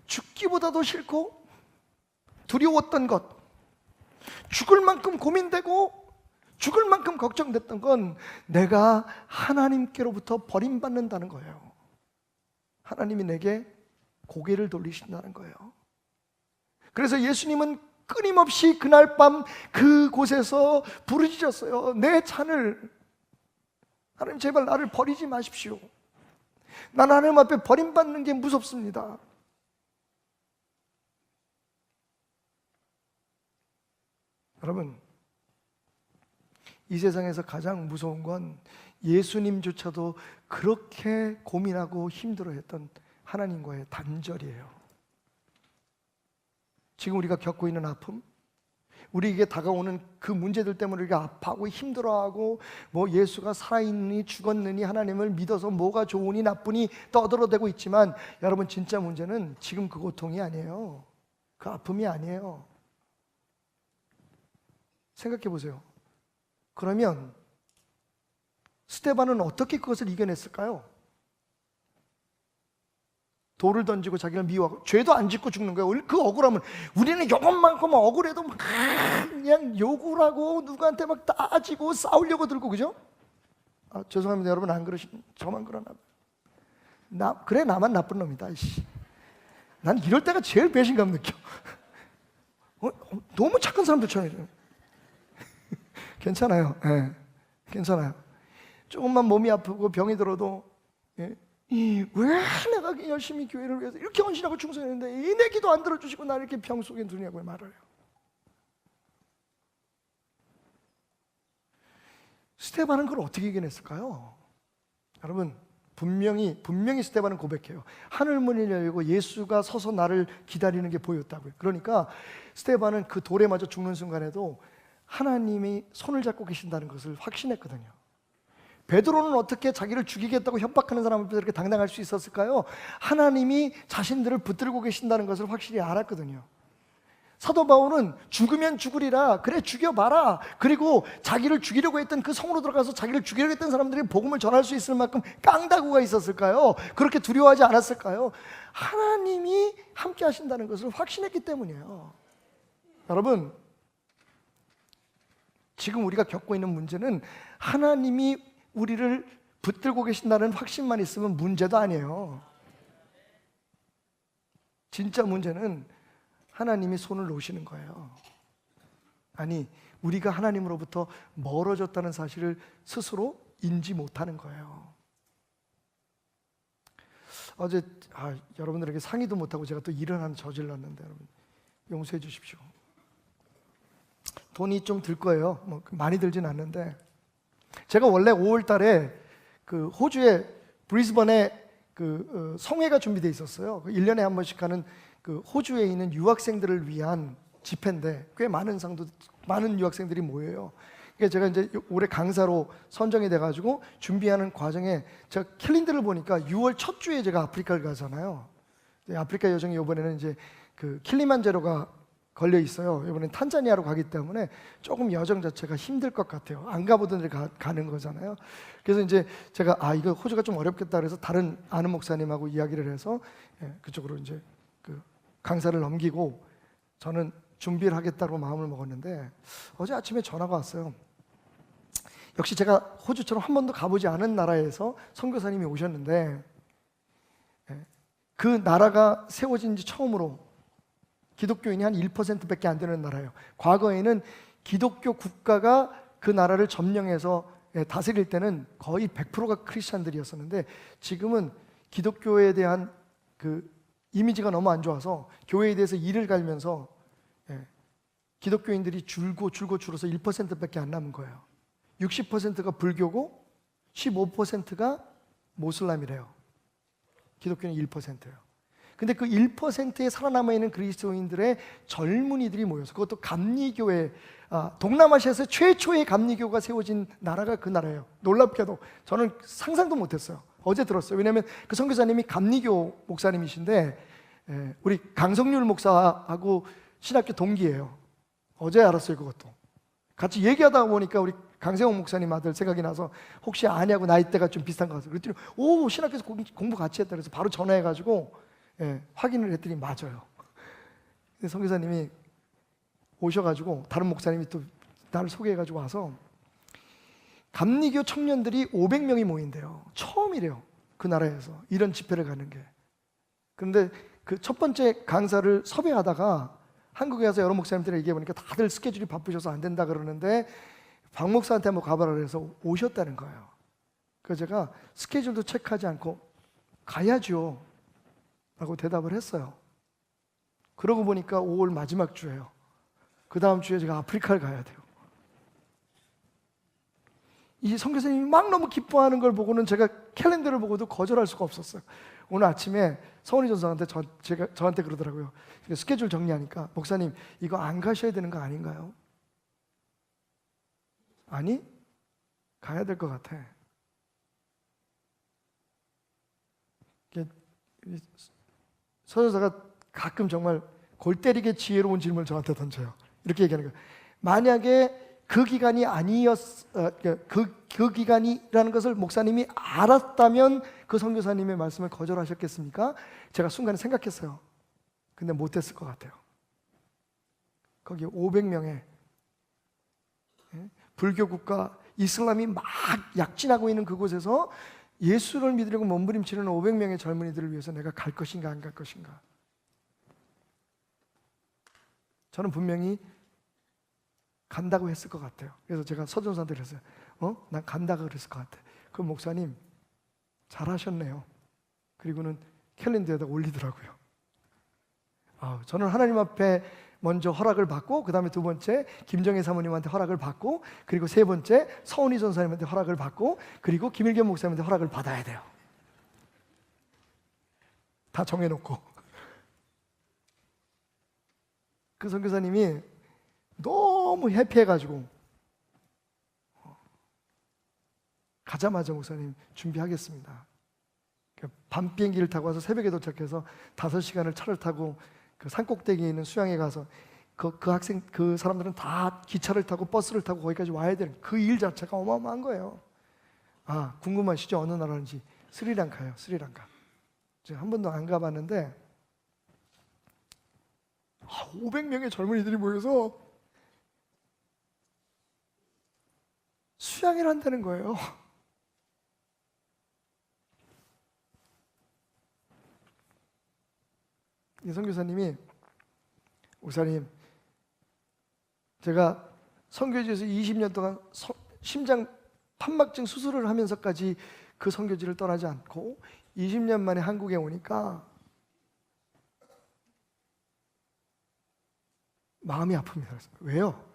죽기보다도 싫고 두려웠던 것, 죽을 만큼 고민되고 죽을 만큼 걱정됐던 건 내가 하나님께로부터 버림받는다는 거예요. 하나님이 내게 고개를 돌리신다는 거예요. 그래서 예수님은 끊임없이 그날 밤 그곳에서 부르짖었어요. 내 잔을, 하나님 제발 나를 버리지 마십시오. 난 하나님 앞에 버림받는 게 무섭습니다. 여러분, 이 세상에서 가장 무서운 건 예수님조차도 그렇게 고민하고 힘들어했던 하나님과의 단절이에요. 지금 우리가 겪고 있는 아픔, 우리에게 다가오는 그 문제들 때문에 우리가 아파하고 힘들어하고 뭐 예수가 살아있니 죽었느니 하나님을 믿어서 뭐가 좋으니 나쁘니 떠들어대고 있지만 여러분, 진짜 문제는 지금 그 고통이 아니에요. 그 아픔이 아니에요. 생각해 보세요. 그러면 스데반은 어떻게 그것을 이겨냈을까요? 돌을 던지고 자기를 미워하고 죄도 안 짓고 죽는 거예요. 그 억울함은, 우리는 이것만큼 억울해도 막 그냥 욕을 하고 누구한테 막 따지고 싸우려고 들고, 그죠? 아, 죄송합니다 여러분, 안 그러신, 저만 그러나 봐요. 그래 나만 나쁜 놈이다. 난 이럴 때가 제일 배신감 느껴. 너무 착한 사람들처럼. 괜찮아요. 네, 괜찮아요. 조금만 몸이 아프고 병이 들어도 왜 내가 열심히 교회를 위해서 이렇게 헌신하고 충성했는데 내 기도 안 들어주시고 나를 이렇게 병 속에 두냐고 말을 해요. 스데반은 그걸 어떻게 이겨냈을까요? 여러분, 분명히 스데반은 고백해요. 하늘 문이 열리고 예수가 서서 나를 기다리는 게 보였다고요. 그러니까 스데반은 그 돌에 맞아 죽는 순간에도 하나님이 손을 잡고 계신다는 것을 확신했거든요. 베드로는 어떻게 자기를 죽이겠다고 협박하는 사람 앞에서 이렇게 당당할 수 있었을까요? 하나님이 자신들을 붙들고 계신다는 것을 확실히 알았거든요. 사도 바울은 죽으면 죽으리라, 그래 죽여봐라, 그리고 자기를 죽이려고 했던 그 성으로 들어가서 자기를 죽이려고 했던 사람들이 복음을 전할 수 있을 만큼 깡다구가 있었을까요? 그렇게 두려워하지 않았을까요? 하나님이 함께 하신다는 것을 확신했기 때문이에요. 여러분, 지금 우리가 겪고 있는 문제는 하나님이 우리를 붙들고 계신다는 확신만 있으면 문제도 아니에요. 진짜 문제는 하나님이 손을 놓으시는 거예요. 아니, 우리가 하나님으로부터 멀어졌다는 사실을 스스로 인지 못하는 거예요. 어제 여러분들에게 상의도 못하고 제가 또 일을 하나 저질렀는데 여러분 용서해 주십시오. 돈이 좀 들 거예요. 뭐 많이 들진 않는데, 제가 원래 5월 달에 그 호주의 브리즈번에 그 성회가 준비되어 있었어요. 1년에 한 번씩 하는 그 호주에 있는 유학생들을 위한 집회인데 꽤 많은 유학생들이 모여요. 그러니까 제가 이제 올해 강사로 선정이 돼가지고 준비하는 과정에 제가 캘린더를 보니까 6월 첫 주에 제가 아프리카를 가잖아요. 아프리카 여정이 이번에는 이제 그 킬리만자로가 걸려 있어요. 이번엔 탄자니아로 가기 때문에 조금 여정 자체가 힘들 것 같아요. 안 가보던 데 가는 거잖아요. 그래서 이제 제가 이거 호주가 좀 어렵겠다 그래서 다른 아는 목사님하고 이야기를 해서 그쪽으로 이제 그 강사를 넘기고 저는 준비를 하겠다고 마음을 먹었는데, 어제 아침에 전화가 왔어요. 역시 제가 호주처럼 한 번도 가보지 않은 나라에서 선교사님이 오셨는데, 그 나라가 세워진 지 처음으로 기독교인이 한 1%밖에 안 되는 나라예요. 과거에는 기독교 국가가 그 나라를 점령해서 다스릴 때는 거의 100%가 크리스찬들이었었는데, 지금은 기독교에 대한 그 이미지가 너무 안 좋아서 교회에 대해서 이를 갈면서 기독교인들이 줄어서 1%밖에 안 남은 거예요. 60%가 불교고 15%가 모슬람이래요. 기독교는 1%예요. 근데 그 1%에 살아남아 있는 그리스도인들의 젊은이들이 모여서, 그것도 감리교회, 동남아시아에서 최초의 감리교가 세워진 나라가 그 나라예요. 놀랍게도 저는 상상도 못했어요. 어제 들었어요. 왜냐하면 그 선교사님이 감리교 목사님이신데 우리 강성률 목사하고 신학교 동기예요. 어제 알았어요. 그것도 같이 얘기하다 보니까 우리 강세홍 목사님 아들 생각이 나서 혹시 아냐고, 나이대가 좀 비슷한 것 같아요. 그랬더니 신학교에서 공부 같이 했다 그래서 바로 전화해가지고 확인을 했더니 맞아요. 선교사님이 오셔가지고 다른 목사님이 또 나를 소개해가지고 와서 감리교 청년들이 500명이 모인대요. 처음이래요. 그 나라에서 이런 집회를 가는 게. 그런데 그 첫 번째 강사를 섭외하다가 한국에 와서 여러 목사님들이 얘기해보니까 다들 스케줄이 바쁘셔서 안 된다 그러는데 박 목사한테 한번 가봐라 그래서 오셨다는 거예요. 그래서 제가 스케줄도 체크하지 않고 가야죠 라고 대답을 했어요. 그러고 보니까 5월 마지막 주예요. 그 다음 주에 제가 아프리카를 가야 돼요. 이 선교사님이 막 너무 기뻐하는 걸 보고는 제가 캘린더를 보고도 거절할 수가 없었어요. 오늘 아침에 서원희 전사한테 저한테 그러더라고요. 스케줄 정리하니까, 목사님 이거 안 가셔야 되는 거 아닌가요? 아니, 가야 될 것 같아. 서전사가 가끔 정말 골 때리게 지혜로운 질문을 저한테 던져요. 이렇게 얘기하는 거예요. 만약에 그 기간이 그 기간이라는 것을 목사님이 알았다면 그 선교사님의 말씀을 거절하셨겠습니까? 제가 순간에 생각했어요. 근데 못했을 것 같아요. 거기 500명의 불교 국가, 이슬람이 막 약진하고 있는 그곳에서 예수를 믿으려고 몸부림치는 500명의 젊은이들을 위해서 내가 갈 것인가 안 갈 것인가. 저는 분명히 간다고 했을 것 같아요. 그래서 제가 서전사한테 그랬어요. 난 간다고 그랬을 것 같아. 그 목사님 잘하셨네요. 그리고는 캘린더에다 올리더라고요. 저는 하나님 앞에 먼저 허락을 받고, 그 다음에 두 번째 김정혜 사모님한테 허락을 받고, 그리고 세 번째 서은희 전사님한테 허락을 받고, 그리고 김일겸 목사님한테 허락을 받아야 돼요. 다 정해놓고. 그 선교사님이 너무 해피해가지고 가자마자 목사님 준비하겠습니다. 밤 비행기를 타고 와서 새벽에 도착해서 5시간을 차를 타고 그 산꼭대기에 있는 수양에 가서 그 사람들은 다 기차를 타고 버스를 타고 거기까지 와야 되는 그 일 자체가 어마어마한 거예요. 아, 궁금하시죠? 어느 나라인지? 스리랑카요. 스리랑카. 제가 한 번도 안 가봤는데 500명의 젊은이들이 모여서 수양을 한다는 거예요. 이 선교사님이, 목사님, 제가 선교지에서 20년 동안 심장 판막증 수술을 하면서까지 그 선교지를 떠나지 않고 20년 만에 한국에 오니까 마음이 아픕니다. 그래서 왜요?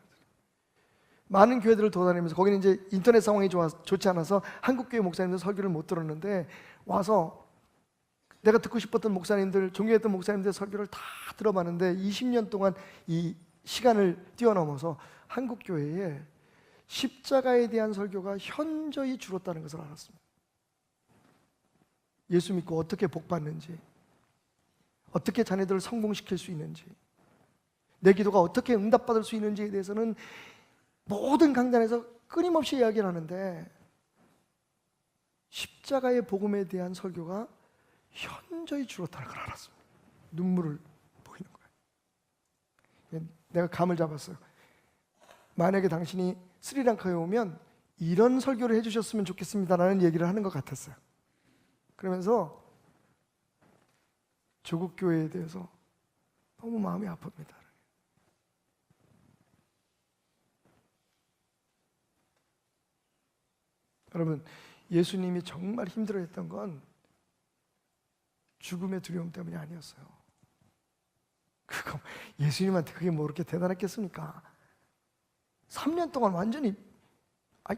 많은 교회들을 돌아다니면서 거기는 이제 인터넷 상황이 좋지 않아서 한국 교회 목사님들 설교를 못 들었는데 와서 내가 듣고 싶었던 목사님들, 존경했던 목사님들 설교를 다 들어봤는데 20년 동안 이 시간을 뛰어넘어서 한국 교회에 십자가에 대한 설교가 현저히 줄었다는 것을 알았습니다. 예수 믿고 어떻게 복 받는지, 어떻게 자녀들을 성공시킬 수 있는지, 내 기도가 어떻게 응답받을 수 있는지에 대해서는 모든 강단에서 끊임없이 이야기를 하는데 십자가의 복음에 대한 설교가 현저히 줄었다는 걸 알았습니다. 눈물을 보이는 거예요. 내가 감을 잡았어요. 만약에 당신이 스리랑카에 오면 이런 설교를 해주셨으면 좋겠습니다라는 얘기를 하는 것 같았어요. 그러면서 조국 교회에 대해서 너무 마음이 아픕니다. 여러분, 예수님이 정말 힘들어했던 건 죽음의 두려움 때문이 아니었어요. 그거 예수님한테 그게 뭐 그렇게 대단했겠습니까? 3년 동안 완전히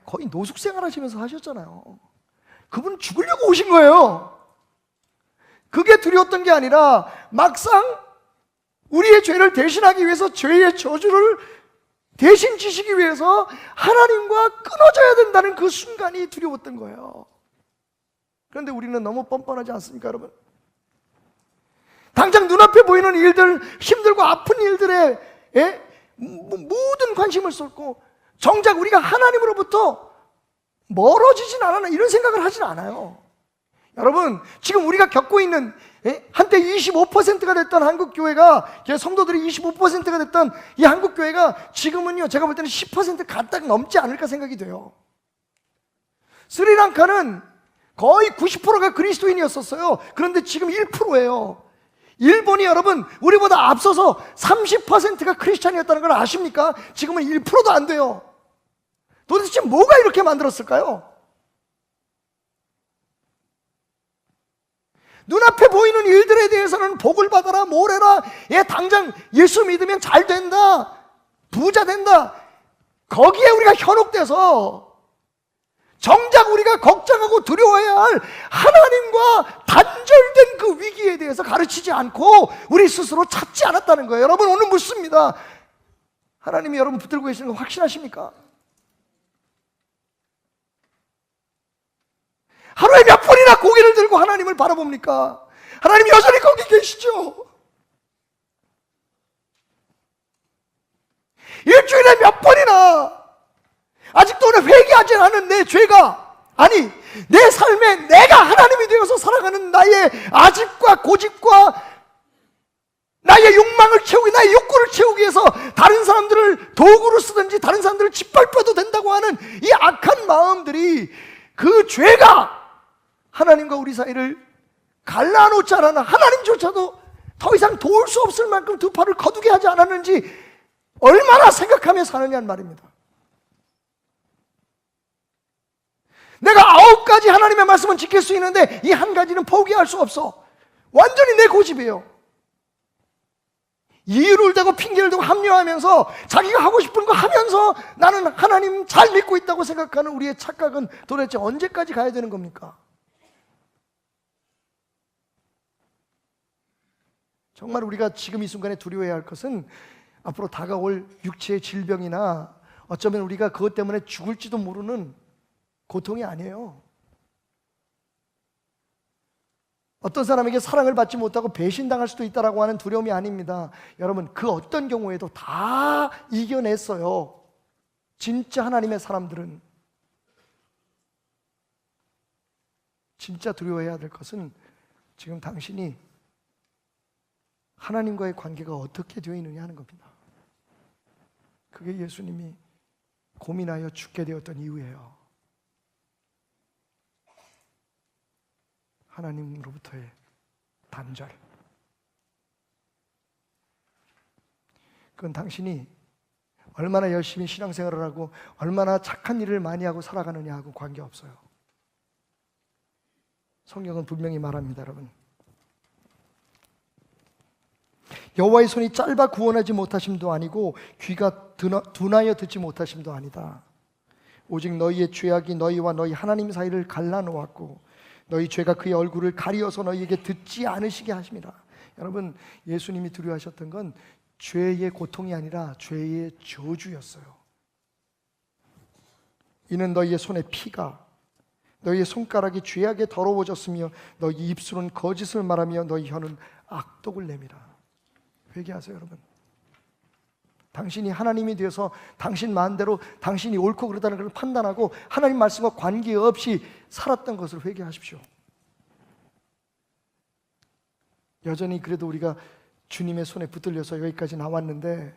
거의 노숙 생활하시면서 하셨잖아요. 그분은 죽으려고 오신 거예요. 그게 두려웠던 게 아니라 막상 우리의 죄를 대신하기 위해서 죄의 저주를 대신 지시기 위해서 하나님과 끊어져야 된다는 그 순간이 두려웠던 거예요. 그런데 우리는 너무 뻔뻔하지 않습니까, 여러분? 당장 눈앞에 보이는 일들, 힘들고 아픈 일들에 모든 관심을 쏟고 정작 우리가 하나님으로부터 멀어지진 않았나 이런 생각을 하진 않아요. 여러분, 지금 우리가 겪고 있는 한때 25%가 됐던 한국교회가, 성도들이 25%가 됐던 이 한국교회가 지금은요, 제가 볼 때는 10% 가딱 넘지 않을까 생각이 돼요. 스리랑카는 거의 90%가 그리스도인이었었어요. 그런데 지금 1%예요. 일본이 여러분 우리보다 앞서서 30%가 크리스찬이었다는 걸 아십니까? 지금은 1%도 안 돼요. 도대체 뭐가 이렇게 만들었을까요? 눈앞에 보이는 일들에 대해서는 복을 받아라, 뭐래라, 당장 예수 믿으면 잘 된다, 부자 된다, 거기에 우리가 현혹돼서 정작 우리가 걱정하고 두려워해야 할 하나님과 단절된 그 위기에 대해서 가르치지 않고 우리 스스로 찾지 않았다는 거예요. 여러분, 오늘 묻습니다. 하나님이 여러분 붙들고 계시는 거 확신하십니까? 하루에 몇 번이나 고개를 들고 하나님을 바라봅니까? 하나님 여전히 거기 계시죠? 일주일에 몇 번이나 아직도 회개하지 않은 내 죄가, 아니 내 삶에 내가 하나님이 되어서 살아가는 나의 아집과 고집과 나의 욕망을 채우기, 나의 욕구를 채우기 위해서 다른 사람들을 도구로 쓰든지 다른 사람들을 짓밟아도 된다고 하는 이 악한 마음들이, 그 죄가 하나님과 우리 사이를 갈라놓지 않았나, 하나님조차도 더 이상 도울 수 없을 만큼 두 팔을 거두게 하지 않았는지 얼마나 생각하며 사느냐는 말입니다. 내가 9가지 하나님의 말씀은 지킬 수 있는데 이 한 가지는 포기할 수 없어. 완전히 내 고집이에요. 이유를 대고 핑계를 대고 합리화하면서 자기가 하고 싶은 거 하면서 나는 하나님 잘 믿고 있다고 생각하는 우리의 착각은 도대체 언제까지 가야 되는 겁니까? 정말 우리가 지금 이 순간에 두려워해야 할 것은 앞으로 다가올 육체의 질병이나 어쩌면 우리가 그것 때문에 죽을지도 모르는 고통이 아니에요. 어떤 사람에게 사랑을 받지 못하고 배신당할 수도 있다라고 하는 두려움이 아닙니다. 여러분, 그 어떤 경우에도 다 이겨냈어요. 진짜 하나님의 사람들은. 진짜 두려워해야 될 것은 지금 당신이 하나님과의 관계가 어떻게 되어 있느냐 하는 겁니다. 그게 예수님이 고민하여 죽게 되었던 이유예요. 하나님으로부터의 단절. 그건 당신이 얼마나 열심히 신앙생활을 하고 얼마나 착한 일을 많이 하고 살아가느냐하고 관계없어요. 성경은 분명히 말합니다, 여러분. 여호와의 손이 짧아 구원하지 못하심도 아니고 귀가 둔하여 듣지 못하심도 아니다. 오직 너희의 죄악이 너희와 너희 하나님 사이를 갈라놓았고 너희 죄가 그의 얼굴을 가리어서 너희에게 듣지 않으시게 하심이라. 여러분, 예수님이 두려워하셨던 건 죄의 고통이 아니라 죄의 저주였어요. 이는 너희의 손에 피가 너희의 손가락이 죄악에 더러워졌으며 너희 입술은 거짓을 말하며 너희 혀는 악독을 내밀어. 회개하세요, 여러분. 당신이 하나님이 되어서 당신 마음대로 당신이 옳고 그르다는 걸 판단하고 하나님 말씀과 관계없이 살았던 것을 회개하십시오. 여전히 그래도 우리가 주님의 손에 붙들려서 여기까지 나왔는데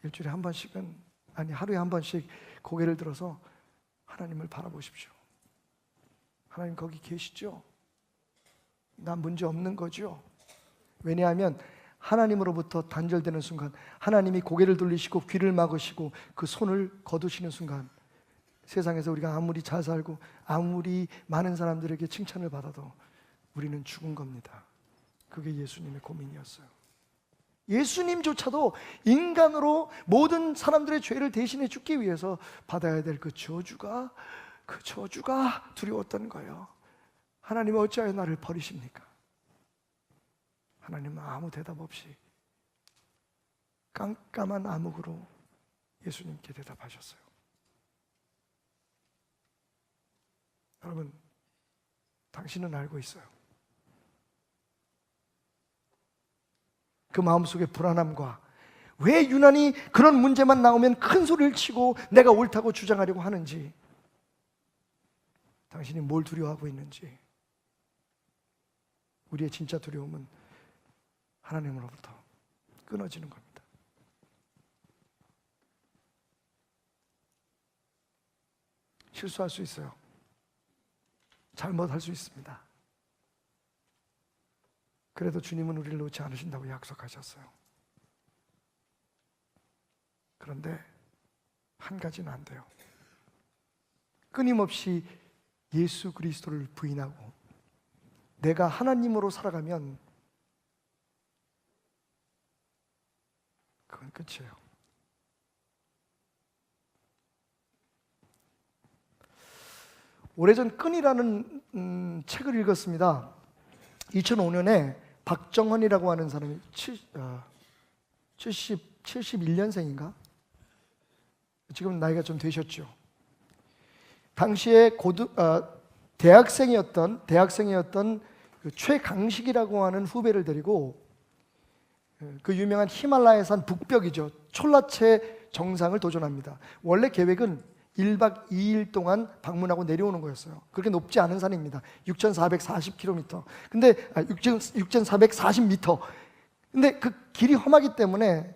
일주일에 한 번씩은, 아니 하루에 한 번씩 고개를 들어서 하나님을 바라보십시오. 하나님 거기 계시죠? 난 문제 없는 거죠? 왜냐하면 하나님으로부터 단절되는 순간, 하나님이 고개를 돌리시고 귀를 막으시고 그 손을 거두시는 순간, 세상에서 우리가 아무리 잘 살고 아무리 많은 사람들에게 칭찬을 받아도 우리는 죽은 겁니다. 그게 예수님의 고민이었어요. 예수님조차도 인간으로 모든 사람들의 죄를 대신해 죽기 위해서 받아야 될 그 저주가 두려웠던 거예요. 하나님은 어찌하여 나를 버리십니까? 하나님은 아무 대답 없이 깜깜한 암흑으로 예수님께 대답하셨어요. 여러분, 당신은 알고 있어요. 그 마음속의 불안함과 왜 유난히 그런 문제만 나오면 큰 소리를 치고 내가 옳다고 주장하려고 하는지, 당신이 뭘 두려워하고 있는지. 우리의 진짜 두려움은 하나님으로부터 끊어지는 겁니다. 실수할 수 있어요. 잘못할 수 있습니다. 그래도 주님은 우리를 놓지 않으신다고 약속하셨어요. 그런데 한 가지는 안 돼요. 끊임없이 예수 그리스도를 부인하고 내가 하나님으로 살아가면 그건 끝이에요. 오래전 끈이라는 책을 읽었습니다. 2005년에 박정헌이라고 하는 사람이 71년생인가? 지금 나이가 좀 되셨죠. 당시에 대학생이었던 그 최강식이라고 하는 후배를 데리고 그 유명한 히말라야산 북벽이죠. 촐라체 정상을 도전합니다. 원래 계획은 1박 2일 동안 방문하고 내려오는 거였어요. 그렇게 높지 않은 산입니다. 6,440km. 근데 6,440m. 근데 그 길이 험하기 때문에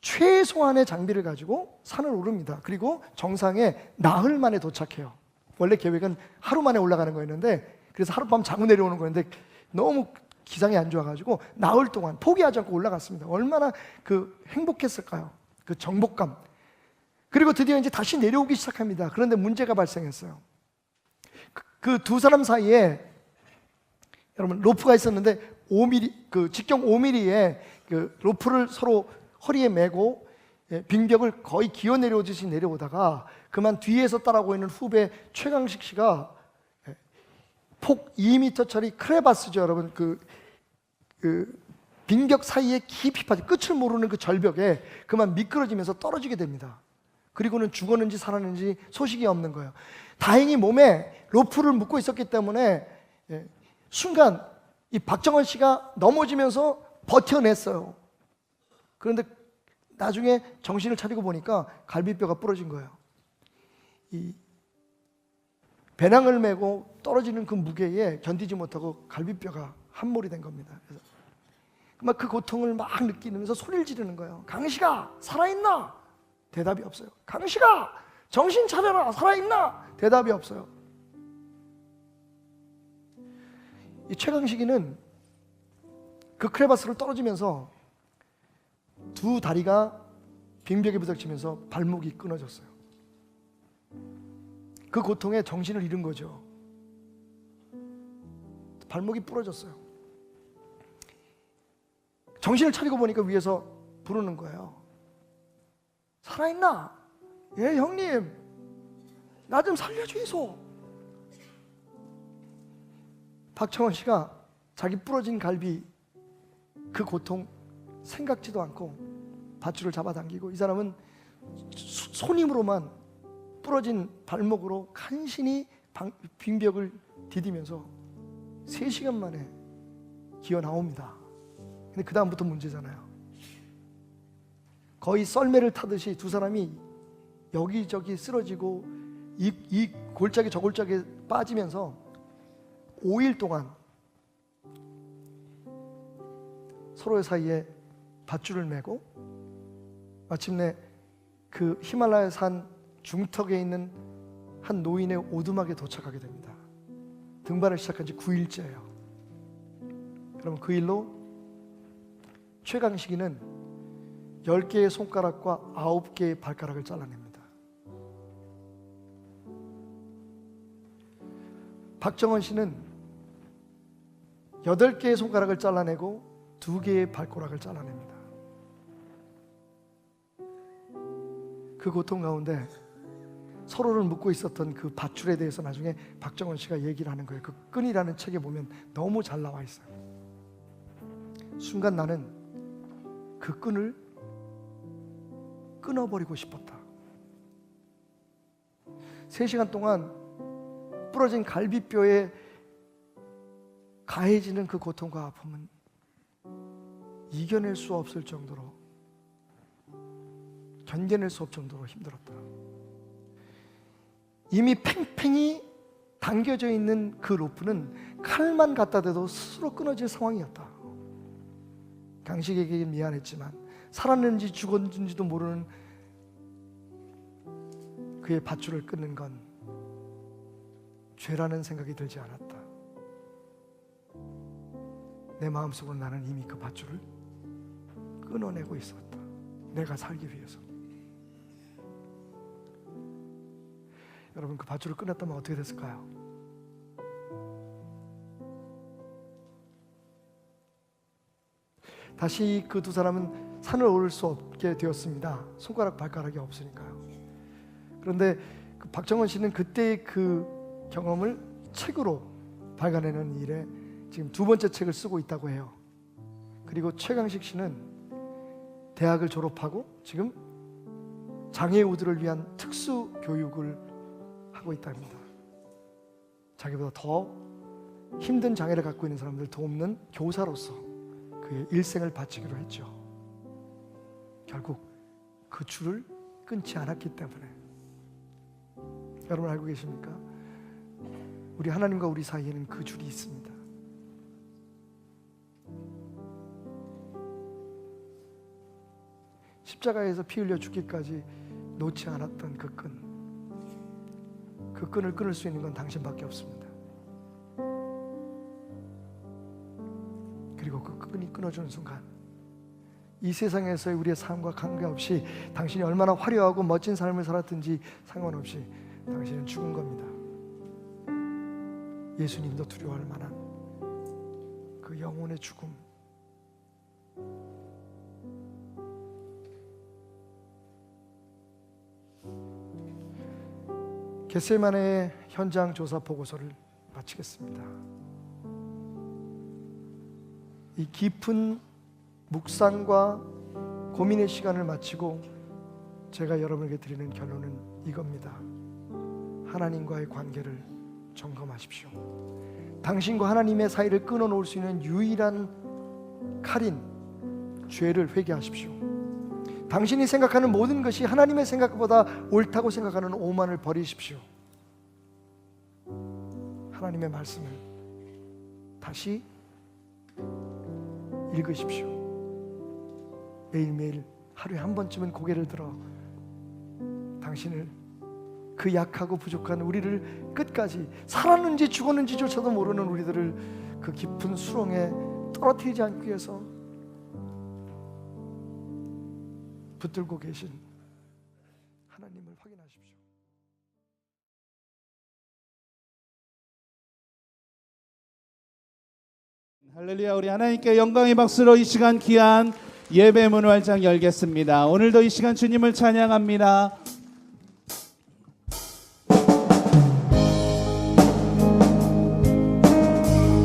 최소한의 장비를 가지고 산을 오릅니다. 그리고 정상에 나흘 만에 도착해요. 원래 계획은 하루 만에 올라가는 거였는데, 그래서 하룻밤 자고 내려오는 거였는데 너무 기상이 안 좋아가지고 나흘 동안 포기하지 않고 올라갔습니다. 얼마나 그 행복했을까요? 그 정복감. 그리고 드디어 이제 다시 내려오기 시작합니다. 그런데 문제가 발생했어요. 그 두 사람 사이에 여러분 로프가 있었는데 5mm, 그 직경 5mm의 그 로프를 서로 허리에 메고 빙벽을 거의 기어 내려오듯이 내려오다가 그만 뒤에서 따라오고 있는 후배 최강식 씨가 폭 2m짜리 크레바스죠, 여러분. 그 빈벽 사이에 깊이 빠져 끝을 모르는 그 절벽에 그만 미끄러지면서 떨어지게 됩니다. 그리고는 죽었는지 살았는지 소식이 없는 거예요. 다행히 몸에 로프를 묶고 있었기 때문에 순간 이 박정원 씨가 넘어지면서 버텨냈어요. 그런데 나중에 정신을 차리고 보니까 갈비뼈가 부러진 거예요. 이 배낭을 메고 떨어지는 그 무게에 견디지 못하고 갈비뼈가 함몰이 된 겁니다. 그래서 막 그 고통을 막 느끼면서 소리를 지르는 거예요. 강식아, 살아있나? 대답이 없어요. 강식아, 정신 차려라, 살아있나? 대답이 없어요. 이 최강식이는 그 크레바스를 떨어지면서 두 다리가 빙벽에 부닥치면서 발목이 끊어졌어요. 그 고통에 정신을 잃은 거죠. 발목이 부러졌어요. 정신을 차리고 보니까 위에서 부르는 거예요. 살아있나? 예, 형님, 나 좀 살려주이소. 박정원 씨가 자기 부러진 갈비 그 고통 생각지도 않고 밧줄을 잡아당기고, 이 사람은 손힘으로만 부러진 발목으로 간신히 빙벽을 디디면서 3시간 만에 기어 나옵니다. 근데 그 다음부터 문제잖아요. 거의 썰매를 타듯이 두 사람이 여기저기 쓰러지고 이 골짜기 저 골짜기에 빠지면서 5일 동안 서로의 사이에 밧줄을 메고 마침내 그 히말라야 산 중턱에 있는 한 노인의 오두막에 도착하게 됩니다. 등반을 시작한 지 9일째예요. 여러분, 그 일로 최강식이는 10개의 손가락과 9개의 발가락을 잘라냅니다. 박정원 씨는 8개의 손가락을 잘라내고 2개의 발가락을 잘라냅니다. 그 고통 가운데 서로를 묶고 있었던 그 밧줄에 대해서 나중에 박정원 씨가 얘기를 하는 거예요. 그 끈이라는 책에 보면 너무 잘 나와 있어요. 순간 나는 그 끈을 끊어버리고 싶었다. 3시간 동안 부러진 갈비뼈에 가해지는 그 고통과 아픔은 이겨낼 수 없을 정도로, 견뎌낼 수 없을 정도로 힘들었다. 이미 팽팽히 당겨져 있는 그 로프는 칼만 갖다 대도 스스로 끊어질 상황이었다. 강식에게 미안했지만 살았는지 죽었는지도 모르는 그의 밧줄을 끊는 건 죄라는 생각이 들지 않았다. 내 마음속으로 나는 이미 그 밧줄을 끊어내고 있었다. 내가 살기 위해서. 여러분, 그 밧줄을 끊었다면 어떻게 됐을까요? 다시 그 두 사람은 산을 오를 수 없게 되었습니다. 손가락 발가락이 없으니까요. 그런데 그 박정원 씨는 그때의 그 경험을 책으로 발간해내는 일에 지금 2번째 책을 쓰고 있다고 해요. 그리고 최강식 씨는 대학을 졸업하고 지금 장애우들을 위한 특수 교육을 하고 있답니다. 자기보다 더 힘든 장애를 갖고 있는 사람들 돕는 교사로서 그의 일생을 바치기로 했죠. 결국 그 줄을 끊지 않았기 때문에. 여러분 알고 계십니까? 우리 하나님과 우리 사이에는 그 줄이 있습니다. 십자가에서 피 흘려 죽기까지 놓지 않았던 그 끈, 그 끈을 끊을 수 있는 건 당신밖에 없습니다. 그리고 그 끈이 끊어지는 순간 이 세상에서의 우리의 삶과 관계없이 당신이 얼마나 화려하고 멋진 삶을 살았든지 상관없이 당신은 죽은 겁니다. 예수님도 두려워할 만한 그 영혼의 죽음. 겟세마네의 현장 조사 보고서를 마치겠습니다. 이 깊은 묵상과 고민의 시간을 마치고 제가 여러분에게 드리는 결론은 이겁니다. 하나님과의 관계를 점검하십시오. 당신과 하나님의 사이를 끊어놓을 수 있는 유일한 칼인 죄를 회개하십시오. 당신이 생각하는 모든 것이 하나님의 생각보다 옳다고 생각하는 오만을 버리십시오. 하나님의 말씀을 다시 읽으십시오. 매일매일 하루에 한 번쯤은 고개를 들어 당신을, 그 약하고 부족한 우리를, 끝까지 살았는지 죽었는지조차도 모르는 우리들을 그 깊은 수렁에 떨어뜨리지 않기 위해서 붙들고 계신 하나님을 확인하십시오. 할렐루야. 우리 하나님께 영광의 박수로 이 시간 귀한 예배 문을 활짝 열겠습니다. 오늘도 이 시간 주님을 찬양합니다.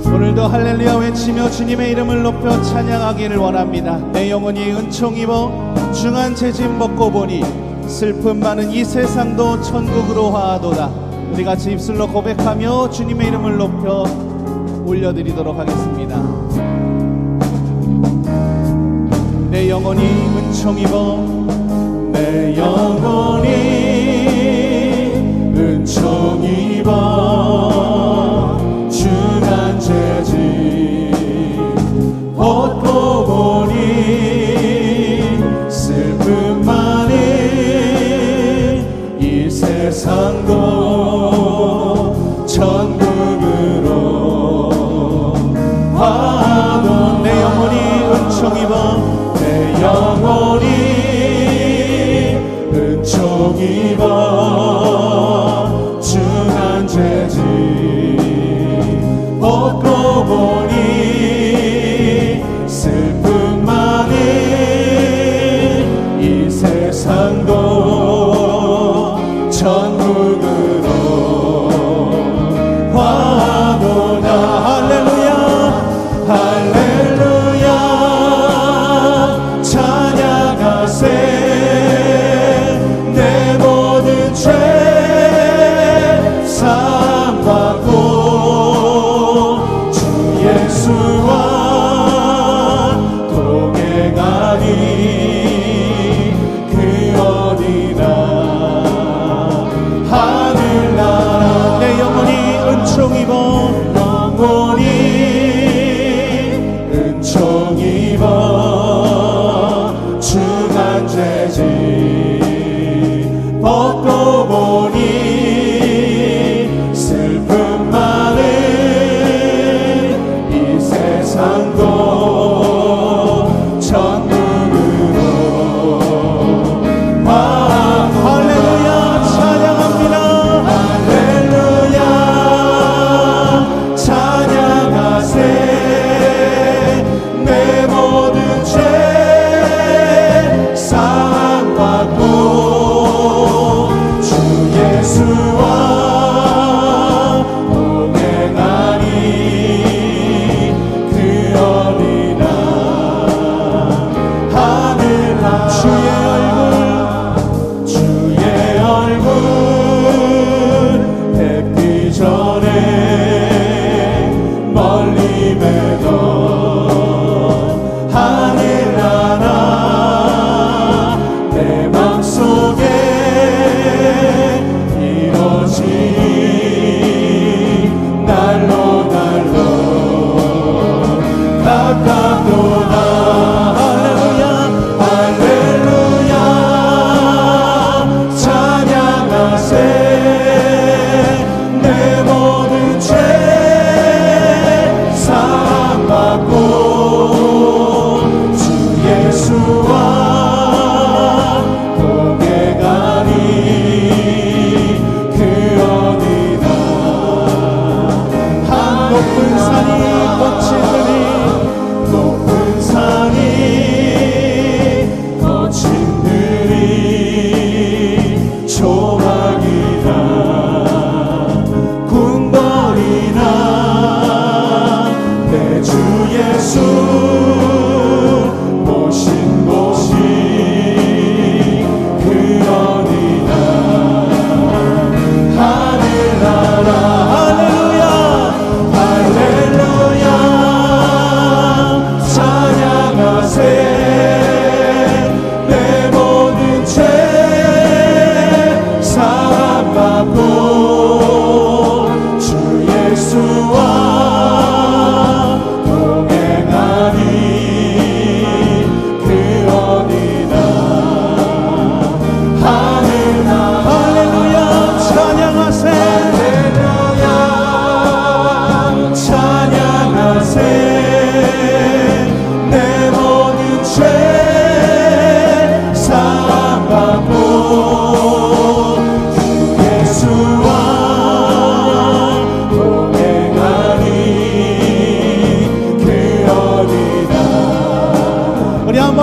오늘도 할렐루야 외치며 주님의 이름을 높여 찬양하기를 원합니다. 내 영혼이 은총 입어 중한 죄짐 벗고 보니 슬픔 많은 이 세상도 천국으로 화하도다. 우리 같이 입술로 고백하며 주님의 이름을 높여 올려드리도록 하겠습니다. 내 영혼이 은총 입어, 내 영혼이 은총 입어 중한 죄짐 벗고 보니 슬픔 많은 이 세상도 천국으로 화하던 내 영혼이 은총 입어, 내 영혼이 은총 입어 중한 죄짐 벗고 보니 슬픔 많은 이 세상도 천국으로 화하도다. 할렐루야 할렐루야 찬양하세. 내 모든 죄 사함받고 주 예수와 동행하니 그 어디나 하늘나라. 내 영혼이 은총 입어, 영혼이 은총 입어 중한 죄짐 벗고 보니 슬픔 많은 이 세상도 천국으로 할렐루야 찬양합니다. 할렐루야 찬양하세. 내 모든 죄 사함받고 주 예수와 동행하니 그 어디나 하늘나. 주의 얼굴 뵙기 전에 멀리 뵈던 하늘나라 내 맘속에 이루어지니 날로 날로 가깝도다. 할렐루야 할렐루야 찬양하세. 내 모든 죄 사함받고 주 예수와 동행하니 그 어디나 한 높은 산이 거치더니 높은 산이 거친들이 조망이나 궁궐이나 내 주 예수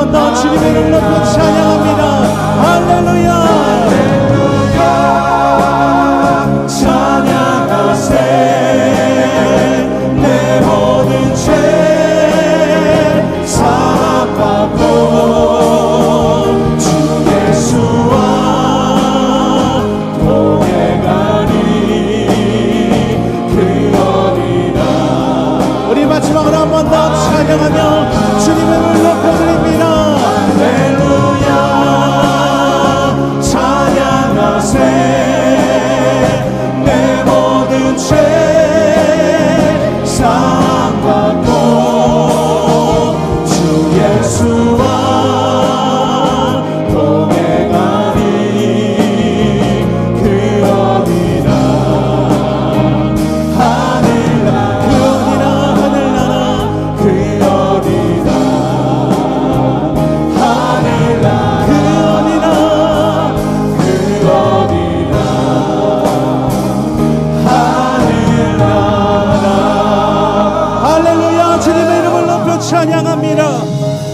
번 더 주님의 이름을 높여 찬양합니다. 할렐루야. 찬양하세 내 모든 죄 사함받고 주 예수와 동행하니 그 어디나. 우리 마지막으로 한 번 더 찬양하며 주님의 이름을 높여드립니다. 할렐루야. 찬양하세 내 모든 죄 사함받고 주 예수와 동행하니 그 어디나. 하늘나라 그 어디나 하늘나라 그 어디나. 하늘나라 그 어디나 그 어디나. 할렐루야. 주님의 이름을 높여 찬양합니다.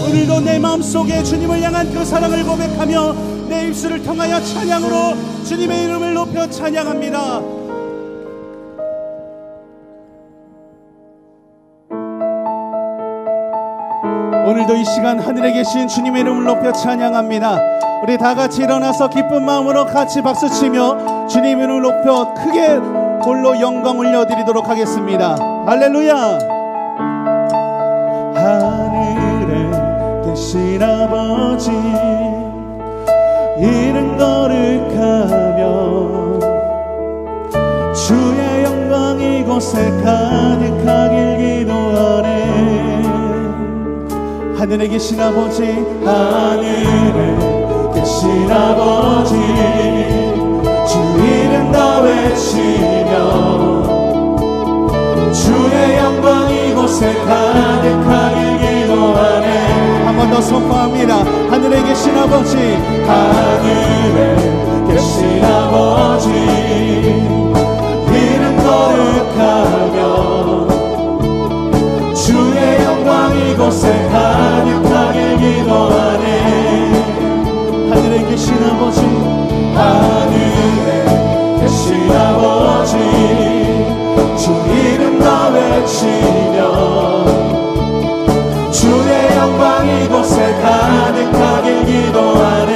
오늘도 내 마음속에 주님을 향한 그 사랑을 고백하며 내 입술을 통하여 찬양으로 주님의 이름을 높여 찬양합니다. 오늘도 이 시간 하늘에 계신 주님의 이름을 높여 찬양합니다. 우리 다 같이 일어나서 기쁜 마음으로 같이 박수치며 주님의 이름을 높여 크게 홀로 영광 올려드리도록 하겠습니다. 할렐루야. 하늘에 계신 아버지 이름 거룩하며 주의 영광 이곳에 가득하길 기도하네. 하늘에 계신 아버지 하늘에 계신 아버지 주 이름 다 외치며 주의 영광 이곳에 가득하길 기도하네. 한 번 더 선포합니다. 하늘에 계신 아버지 하늘에 계신 아버지 이름 거룩하며 주의 영광 이곳에 가득하길 기도하네. 하늘에 계신 아버지 하늘에 계신 아버지 주 이름 다 외치며 주의 영광 이곳에 가득하길 기도하네.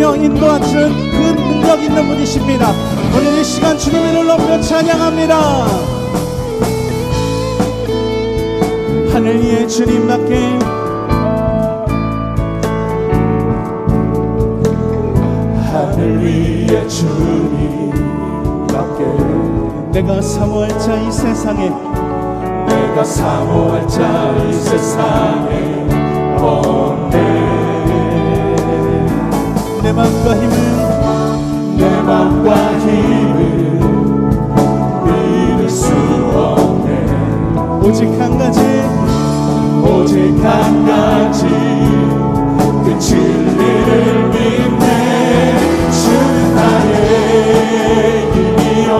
이끄시며 인도하시는 그 능력 있는 분이십니다. 오늘 이 시간 주님의 이름을 높여 찬양합니다. 하늘 위에 주님밖에, 하늘 위에 주님밖에, 내가 사모할 자 이 세상에, 내가 사모할 자 이 세상에 없네. 내 맘과 힘은, 내 맘과 힘은 믿을 수 없네. 오직 한 가지, 오직 한 가지, 그 진리를 믿네. 주는 나의 힘이요,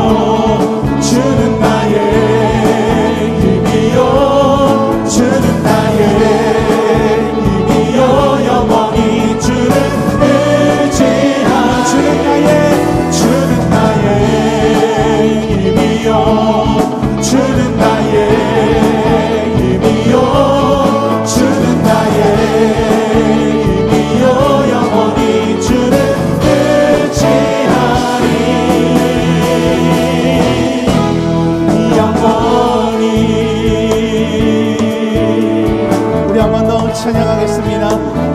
주는 나의 힘이요, 주는 나의 힘이요, 영원히 주는 의지한, 주는 나의 힘이요, 주는 나의 힘이요, 주는 나의 힘이요, 영원히 주는 의지하리. 영원히. 우리 한 번 더 찬양하겠습니다.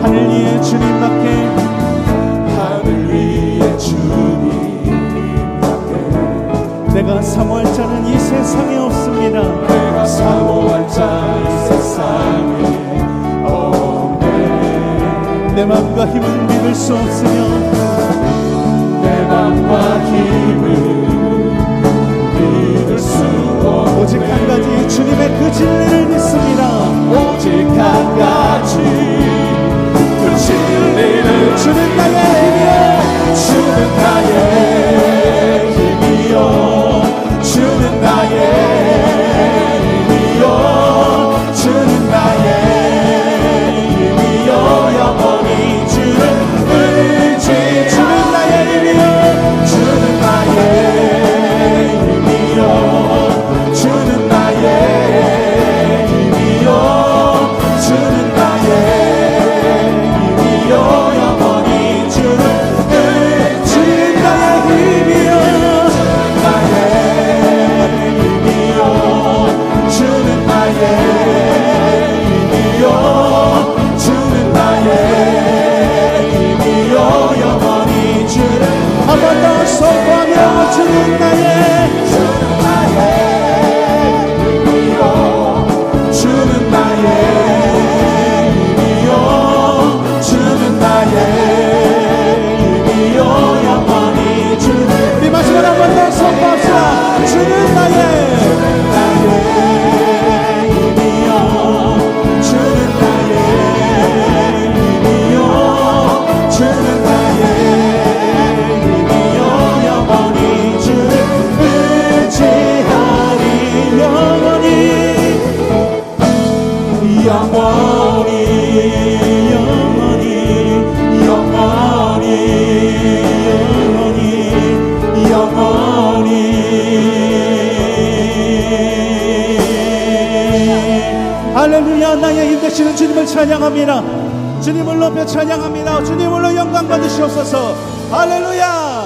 하늘 위에 주님밖에, 하늘 위에 주님밖에, 내가 사모할 자는 이 세상에 없습니다. 내가 사모할 자 이 세상에 없네. 내 맘과 힘은 믿을 수 없으며, 내 맘과 힘은 믿을 수 없네. 오직 한 가지, 주님의 그 진리를 믿습니다. 오직 한 가지, 그 진리를, 주는 나의 힘이요, 주는 나의 힘이요, 주는 나의 힘이요, 주는 나의 힘이요, 영원히 주는 의지. 주는 나의 힘이요, 주는 나의 힘이요, 주는 나의 힘이요, 주는 나의 힘이요, 영원히 주는 의지. 나의 힘이요, 나의 힘이요, 주는 나의 힘이요, 주는 나의 힘이요, 영원히 주는. 한 번 더 선포하며, 주는 나의 힘이요, 주는 나의 힘이요, 주는 나의 힘이요, 영원히 주는. 우리 마지막 한 번 더 선포합시다. 주는 나의 힘이요, 주는 나의 힘이요, 주는 나의 힘이요, 영원히 주는 의지하리. 영원히, 영원히, 영원히, 영원히, 영원히, 영원히. 할렐루야. 나의 힘 되시는 주님을 찬양합니다. 주님을 높여 찬양합니다. 주님으로 영광 받으시옵소서. 할렐루야.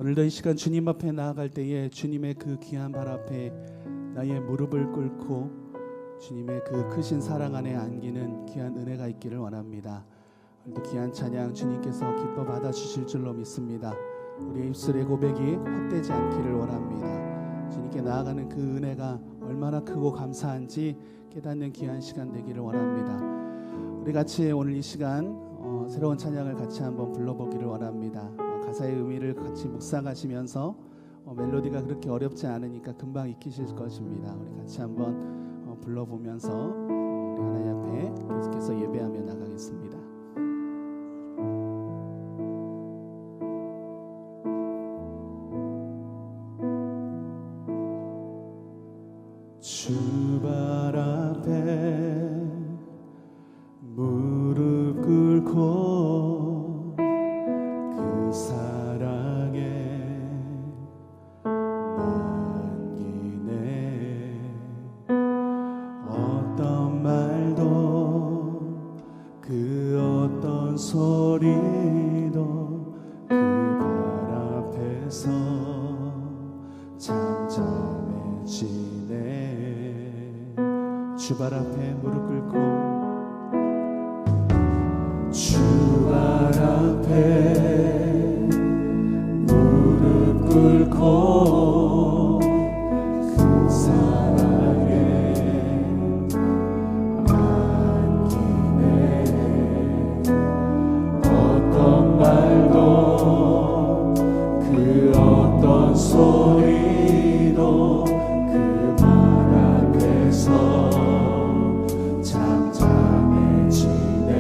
오늘도 이 시간 주님 앞에 나아갈 때에 주님의 그 귀한 발 앞에 나의 무릎을 꿇고 주님의 그 크신 사랑 안에 안기는 귀한 은혜가 있기를 원합니다. 오늘도 귀한 찬양 주님께서 기뻐 받아주실 줄로 믿습니다. 우리의 입술의 고백이 헛되지 않기를 원합니다. 주님께 나아가는 그 은혜가 얼마나 크고 감사한지 깨닫는 귀한 시간 되기를 원합니다. 우리 같이 오늘 이 시간 새로운 찬양을 같이 한번 불러보기를 원합니다. 가사의 의미를 같이 묵상하시면서 멜로디가 그렇게 어렵지 않으니까 금방 익히실 것입니다. 우리 같이 한번 불러보면서 우리 하나님 앞에 계속해서 예배하며 나가겠습니다. 주 발 앞에 무릎 꿇고 그 사랑에 남기네. 어떤 말도 그 어떤 소리도 그 발 앞에서 잠잠해지네. 주 발 앞에 무릎 꿇고 주 발 앞에 무릎 꿇고 그 사랑에 안기네. 어떤 말도 그 어떤 소리도 그 발 앞에서 잠잠해지네.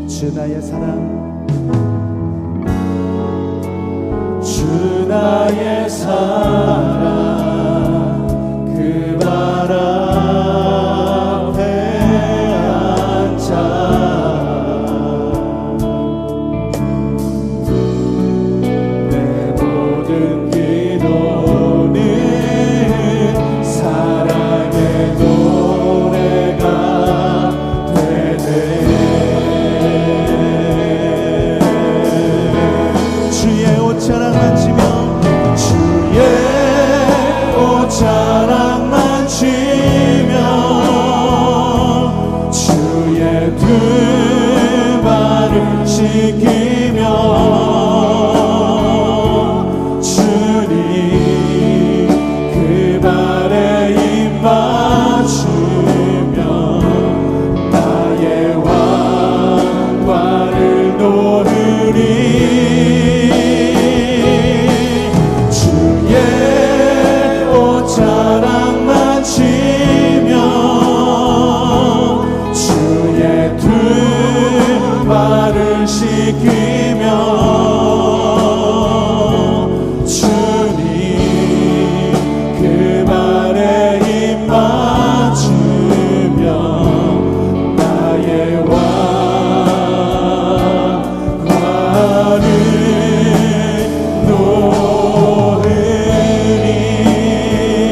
주 나의 사랑, 주 나의 사랑, 그 발 앞에 앉아 내 모든 기도는 사랑의 노래가 되네. 주의 옷자락만 치며 주의 옷자락만 치며 주의 두 발을 씻기며 주님 그 발에 입 맞추며 나의 왕관을 놓으리. 주의 옷자락만 치며 주의 두 발을 씻기며 주님 그 발에 입 맞추며 나의 왕관을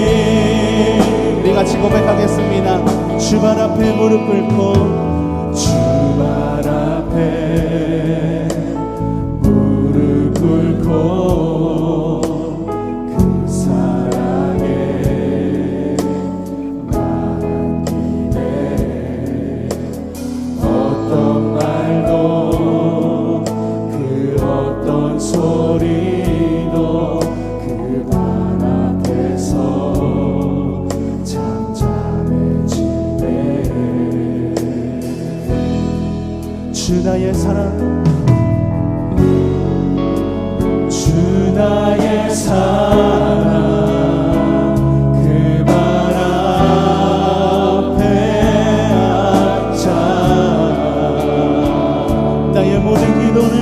놓으리. 우리 같이 고백하겠습니다. 주 발 앞에 무릎 꿇고 주 발 앞에 무릎 꿇고 그 사랑에 남기네. 어떤 말도 그 어떤 소리도 그 발 앞에서 잠잠해지네. 주 나의 사랑, 주 나의 사랑, 그 발 앞에 앉아 나의 모든 기도는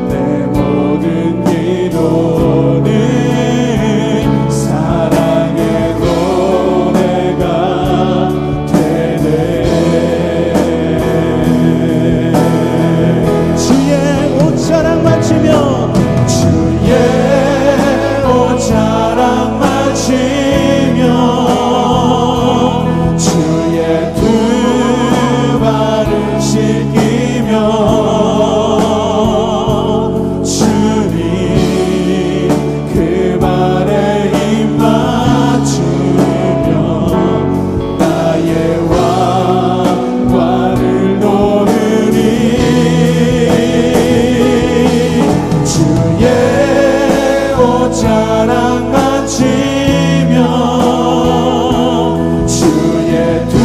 내 모든 기도는 사랑의 노래가 되네. 주의 옷자락만 치며 주의 옷자락만 치며 주의 두 발을 씻기며 주님 그 발에 입 맞추며 나의 왕관을 놓으리. 주의 옷자락만 치며 주의 두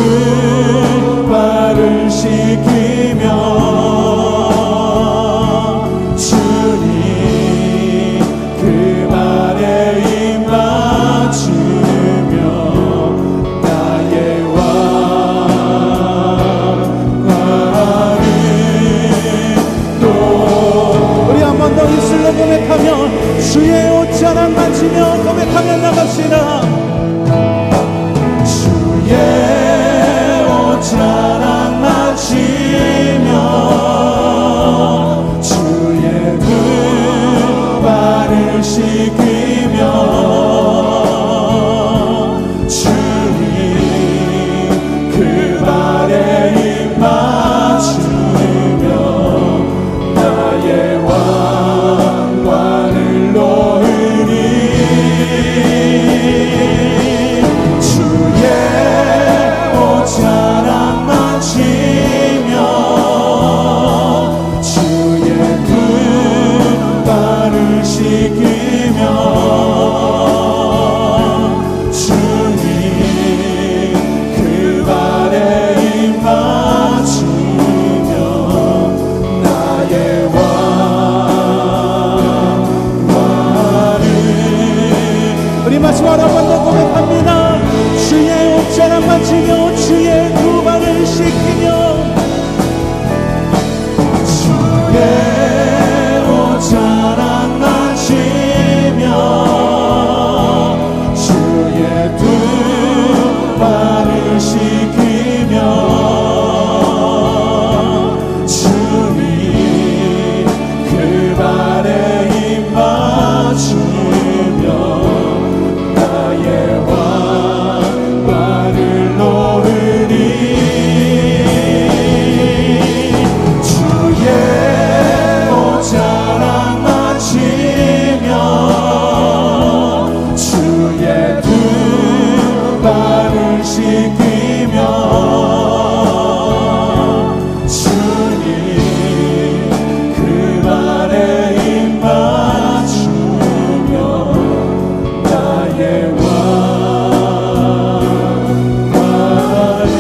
발을 씻기며 주님 그 발에 입 맞추며 나의 왕관을 또 우리 한 번 더 입술로 고백하며 주의 옷 옷 자랑만 치며 고백하며 나갑시다. 주의 옷 자랑만 치며 주의 그 발을 씻기며 주님 그 발에 입 맞추며 나의 왕관을 놓으니 주의 옷 자랑만 치며 주의 그 발을 씻기며 주님 그 발에 입 맞추며 나의 왕관을 우리 마지막으로 한 번 더 고백합니다. 주의 옷 자랑만 치며 주의 두 발을 씻기며 주의 옷 자랑만 치며 주의 두 발을 씻기며 주님 그 발에 입 맞추며 나의 왕관을 놓으니 주의 옷 자랑만 치며 주의 두 발을 씻기며 주님 그 발에 입 맞추며 나의 왕관을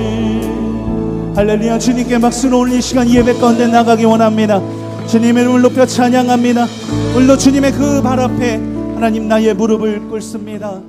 놓으니. 할렐루야. 주님께 박수로 오늘 이 시간 예배 가운데 나가기 원합니다. 주님의 이름을 높여 찬양합니다. 오늘도 주님의 그 발 앞에 하나님 나의 무릎을 꿇습니다.